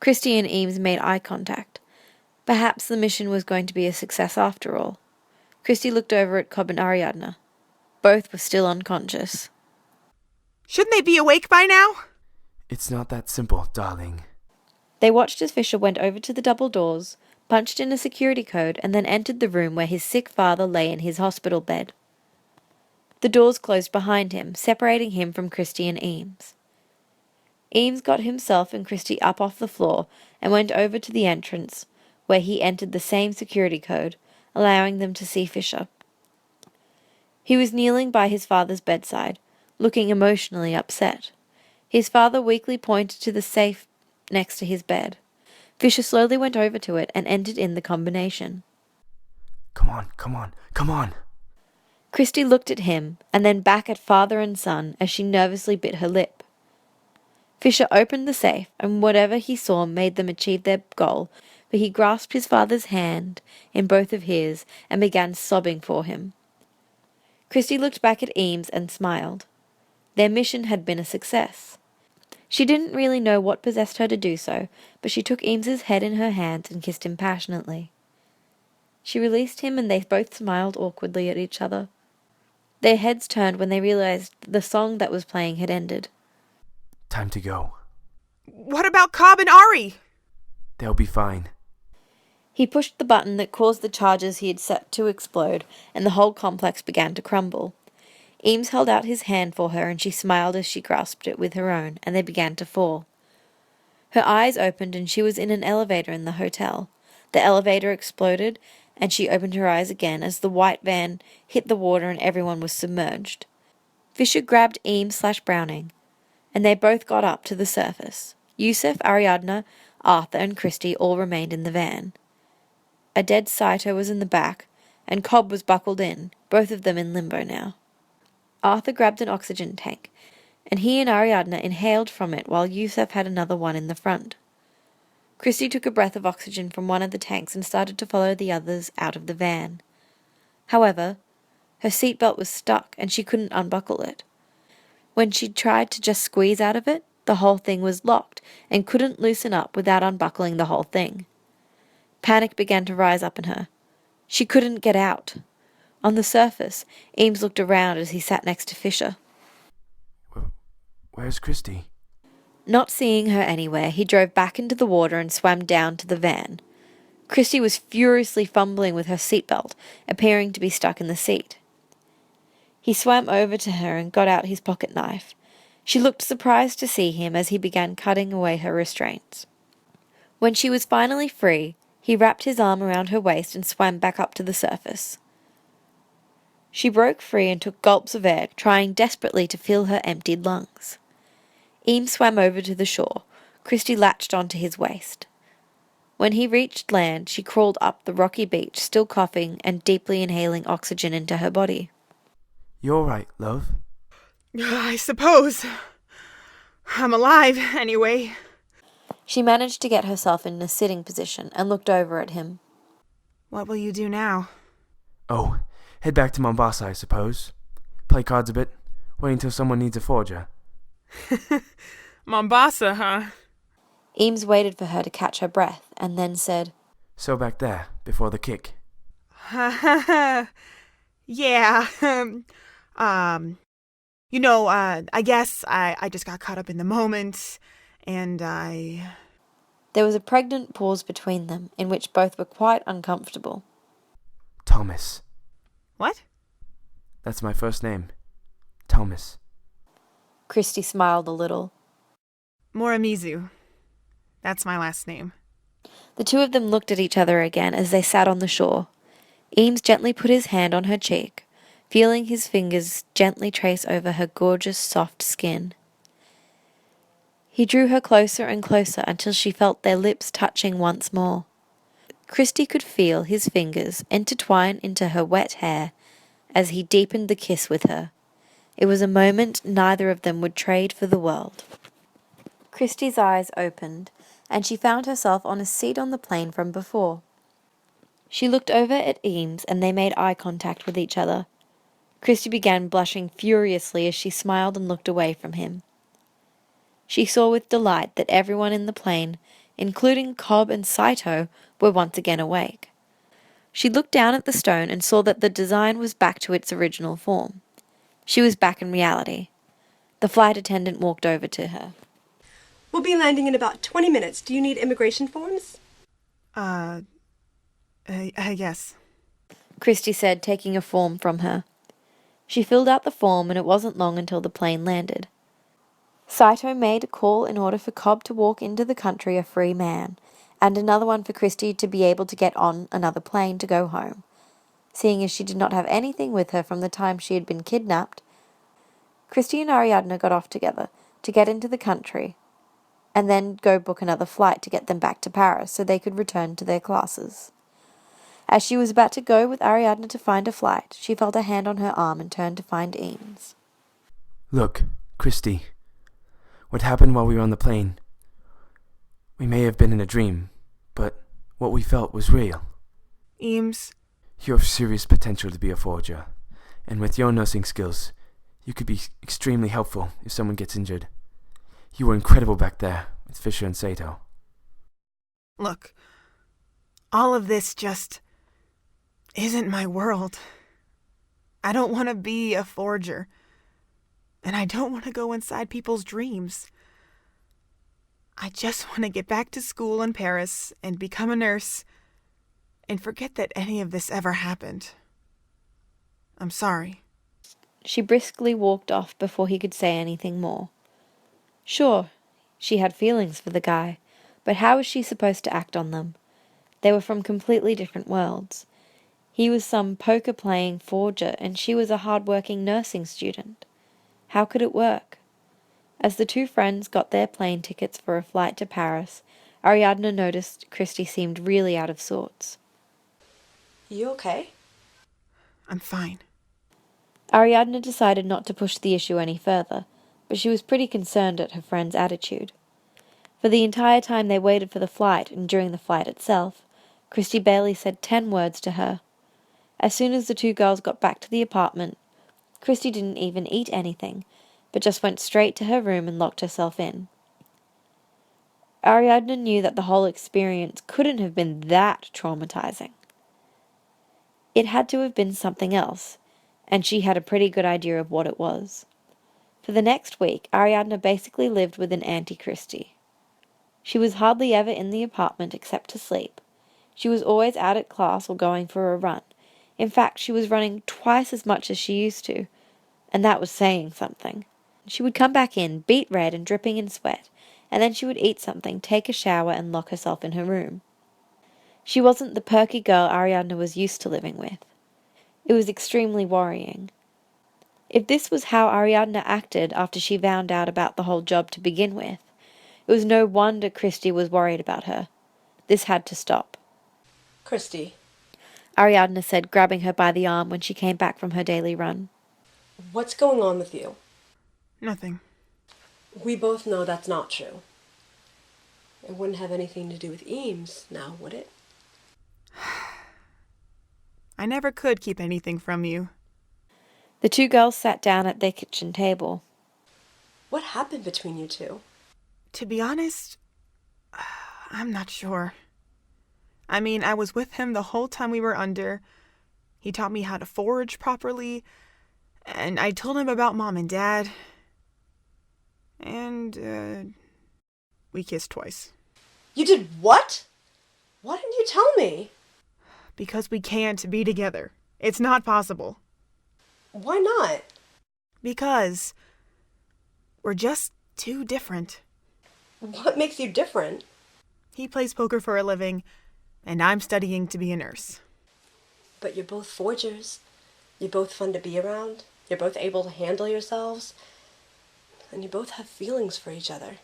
Christi and Eames made eye contact. Perhaps the mission was going to be a success after all. Christi looked over at Cobb and Ariadne. Both were still unconscious. Shouldn't they be awake by now? It's not that simple, darling. They watched as Fisher went over to the double doors, punched in a security code, and then entered the room where his sick father lay in his hospital bed. The doors closed behind him, separating him from Christi and Eames. Eames got himself and Christi up off the floor and went over to the entrance, where he entered the same security code, allowing them to see Fisher. He was kneeling by his father's bedside, looking emotionally upset. His father weakly pointed to the safe next to his bed. Fisher slowly went over to it and entered in the combination. Come on, come on, come on. Christi looked at him, and then back at father and son as she nervously bit her lip. Fisher opened the safe, and whatever he saw made them achieve their goal, for he grasped his father's hand in both of his and began sobbing for him. Christi looked back at Eames and smiled. Their mission had been a success. She didn't really know what possessed her to do so, but she took Eames's head in her hands and kissed him passionately. She released him, and they both smiled awkwardly at each other. Their heads turned when they realized the song that was playing had ended. Time to go. What about Cobb and Ari? They'll be fine. He pushed the button that caused the charges he had set to explode, and the whole complex began to crumble. Eames held out his hand for her, and she smiled as she grasped it with her own, and they began to fall. Her eyes opened, and she was in an elevator in the hotel. The elevator exploded, and she opened her eyes again as the white van hit the water and everyone was submerged. Fisher grabbed Eames/Browning, and they both got up to the surface. Yusuf, Ariadne, Arthur, and Christi all remained in the van. A dead Saito was in the back, and Cobb was buckled in, both of them in limbo now. Arthur grabbed an oxygen tank, and he and Ariadne inhaled from it while Yusuf had another one in the front. Christi took a breath of oxygen from one of the tanks and started to follow the others out of the van. However, her seatbelt was stuck and she couldn't unbuckle it. When she tried to just squeeze out of it, the whole thing was locked and couldn't loosen up without unbuckling the whole thing. Panic began to rise up in her. She couldn't get out. On the surface, Eames looked around as he sat next to Fisher. Where's Christi? Not seeing her anywhere, he drove back into the water and swam down to the van. Christi was furiously fumbling with her seatbelt, appearing to be stuck in the seat. He swam over to her and got out his pocket knife. She looked surprised to see him as he began cutting away her restraints. When she was finally free, he wrapped his arm around her waist and swam back up to the surface. She broke free and took gulps of air, trying desperately to fill her emptied lungs. Eames swam over to the shore. Christi latched onto his waist. When he reached land, she crawled up the rocky beach, still coughing and deeply inhaling oxygen into her body. You all right, love? I suppose. I'm alive, anyway. She managed to get herself in a sitting position and looked over at him. What will you do now? Oh, head back to Mombasa, I suppose. Play cards a bit. Wait until someone needs a forger. Mombasa, huh? Eames waited for her to catch her breath and then said, So back there, before the kick. Yeah. I guess I just got caught up in the moment, and I... There was a pregnant pause between them, in which both were quite uncomfortable. Thomas. What? That's my first name. Thomas. Christi smiled a little. Morimizu. That's my last name. The two of them looked at each other again as they sat on the shore. Eames gently put his hand on her cheek, feeling his fingers gently trace over her gorgeous, soft skin. He drew her closer and closer until she felt their lips touching once more. Christi could feel his fingers intertwine into her wet hair as he deepened the kiss with her. It was a moment neither of them would trade for the world. Christi's eyes opened, and she found herself on a seat on the plane from before. She looked over at Eames, and they made eye contact with each other. Christi began blushing furiously as she smiled and looked away from him. She saw with delight that everyone in the plane, including Cobb and Saito, were once again awake. She looked down at the stone and saw that the design was back to its original form. She was back in reality. The flight attendant walked over to her. We'll be landing in about 20 minutes. Do you need immigration forms? Yes. Christi said, taking a form from her. She filled out the form, and it wasn't long until the plane landed. Saito made a call in order for Cobb to walk into the country a free man, and another one for Christi to be able to get on another plane to go home. Seeing as she did not have anything with her from the time she had been kidnapped, Christi and Ariadne got off together to get into the country, and then go book another flight to get them back to Paris so they could return to their classes. As she was about to go with Ariadne to find a flight, she felt a hand on her arm and turned to find Eames. Look, Christi. What happened while we were on the plane? We may have been in a dream, but what we felt was real. Eames. You have serious potential to be a forger, and with your nursing skills, you could be extremely helpful if someone gets injured. You were incredible back there with Fischer and Saito. Look, all of this just isn't my world. I don't want to be a forger, and I don't want to go inside people's dreams. I just want to get back to school in Paris and become a nurse and forget that any of this ever happened. I'm sorry. She briskly walked off before he could say anything more. Sure, she had feelings for the guy, but how was she supposed to act on them? They were from completely different worlds. He was some poker-playing forger, and she was a hard-working nursing student. How could it work? As the two friends got their plane tickets for a flight to Paris, Ariadne noticed Christi seemed really out of sorts. You okay? I'm fine. Ariadne decided not to push the issue any further, but she was pretty concerned at her friend's attitude. For the entire time they waited for the flight, and during the flight itself, Christi barely said 10 words to her. As soon as the two girls got back to the apartment, Christi didn't even eat anything, but just went straight to her room and locked herself in. Ariadne knew that the whole experience couldn't have been that traumatizing. It had to have been something else, and she had a pretty good idea of what it was. For the next week, Ariadne basically lived with an Auntie Christi. She was hardly ever in the apartment except to sleep. She was always out at class or going for a run. In fact, she was running twice as much as she used to, and that was saying something. She would come back in, beet red and dripping in sweat, and then she would eat something, take a shower, and lock herself in her room. She wasn't the perky girl Ariadne was used to living with. It was extremely worrying. If this was how Ariadne acted after she found out about the whole job to begin with, it was no wonder Christi was worried about her. This had to stop. Christi. Ariadne said, grabbing her by the arm when she came back from her daily run. What's going on with you? Nothing. We both know that's not true. It wouldn't have anything to do with Eames, now, would it? I never could keep anything from you. The two girls sat down at their kitchen table. What happened between you two? To be honest, I'm not sure. I mean, I was with him the whole time we were under. He taught me how to forage properly, and I told him about Mom and Dad. And, we kissed twice. You did what? Why didn't you tell me? Because we can't be together. It's not possible. Why not? Because we're just too different. What makes you different? He plays poker for a living, and I'm studying to be a nurse. But you're both forgers. You're both fun to be around. You're both able to handle yourselves. And you both have feelings for each other.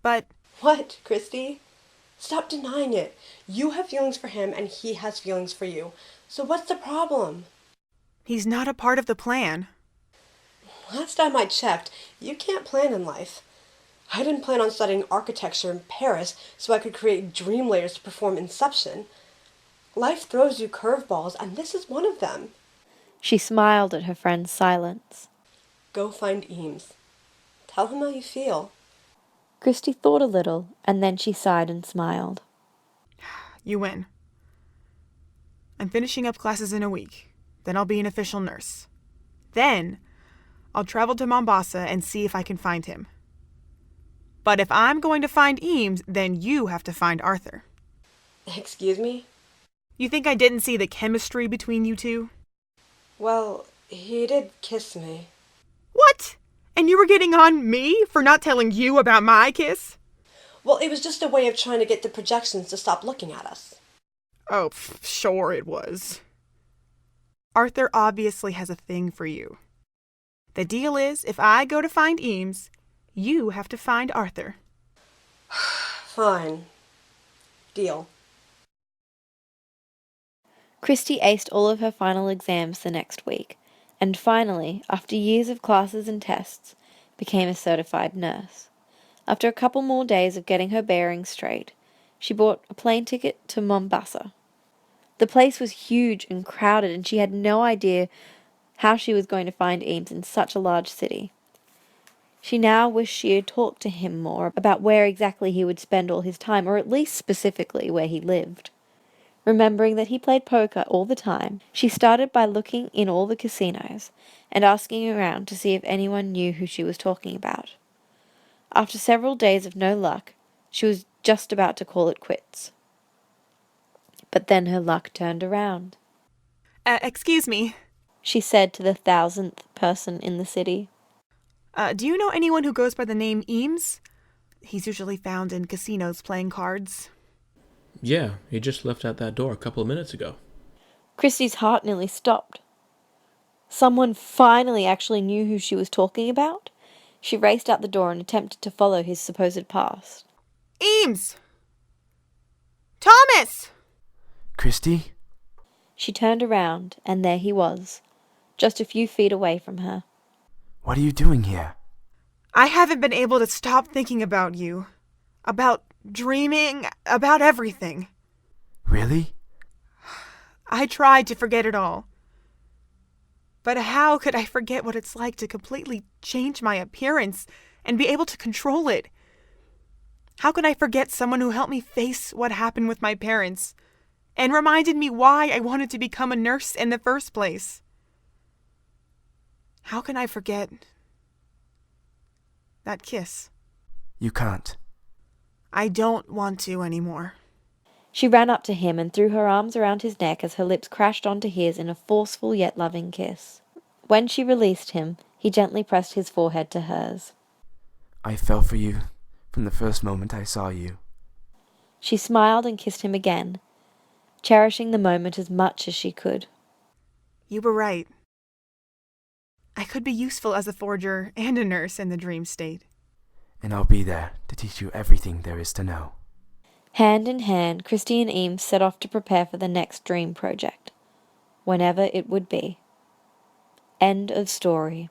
But... What, Christi? Stop denying it. You have feelings for him, and he has feelings for you. So what's the problem? He's not a part of the plan. Last time I checked, you can't plan in life. I didn't plan on studying architecture in Paris so I could create dream layers to perform Inception. Life throws you curveballs, and this is one of them. She smiled at her friend's silence. Go find Eames. Tell him how you feel. Christi thought a little, and then she sighed and smiled. You win. I'm finishing up classes in a week. Then I'll be an official nurse. Then, I'll travel to Mombasa and see if I can find him. But if I'm going to find Eames, then you have to find Arthur. Excuse me? You think I didn't see the chemistry between you two? Well, he did kiss me. What? And you were getting on me for not telling you about my kiss? Well, it was just a way of trying to get the projections to stop looking at us. Oh, sure it was. Arthur obviously has a thing for you. The deal is, if I go to find Eames, you have to find Arthur. Fine. Deal. Christi aced all of her final exams the next week, and finally, after years of classes and tests, became a certified nurse. After a couple more days of getting her bearings straight, she bought a plane ticket to Mombasa. The place was huge and crowded, and she had no idea how she was going to find Eames in such a large city. She now wished she had talked to him more about where exactly he would spend all his time, or at least specifically where he lived. Remembering that he played poker all the time, she started by looking in all the casinos and asking around to see if anyone knew who she was talking about. After several days of no luck, she was just about to call it quits. But then her luck turned around. Excuse me. She said to the 1,000th person in the city. Do you know anyone who goes by the name Eames? He's usually found in casinos playing cards. Yeah, he just left out that door a couple of minutes ago. Christi's heart nearly stopped. Someone finally actually knew who she was talking about. She raced out the door and attempted to follow his supposed past. Eames! Thomas! Christi? She turned around, and there he was, just a few feet away from her. What are you doing here? I haven't been able to stop thinking about you. About dreaming, about everything. Really? I tried to forget it all. But how could I forget what it's like to completely change my appearance and be able to control it? How could I forget someone who helped me face what happened with my parents and reminded me why I wanted to become a nurse in the first place? How can I forget that kiss? You can't. I don't want to anymore. She ran up to him and threw her arms around his neck as her lips crashed onto his in a forceful yet loving kiss. When she released him, he gently pressed his forehead to hers. I fell for you from the first moment I saw you. She smiled and kissed him again, cherishing the moment as much as she could. You were right. I could be useful as a forger and a nurse in the dream state. And I'll be there to teach you everything there is to know. Hand in hand, Christi and Eames set off to prepare for the next dream project, whenever it would be. End of story.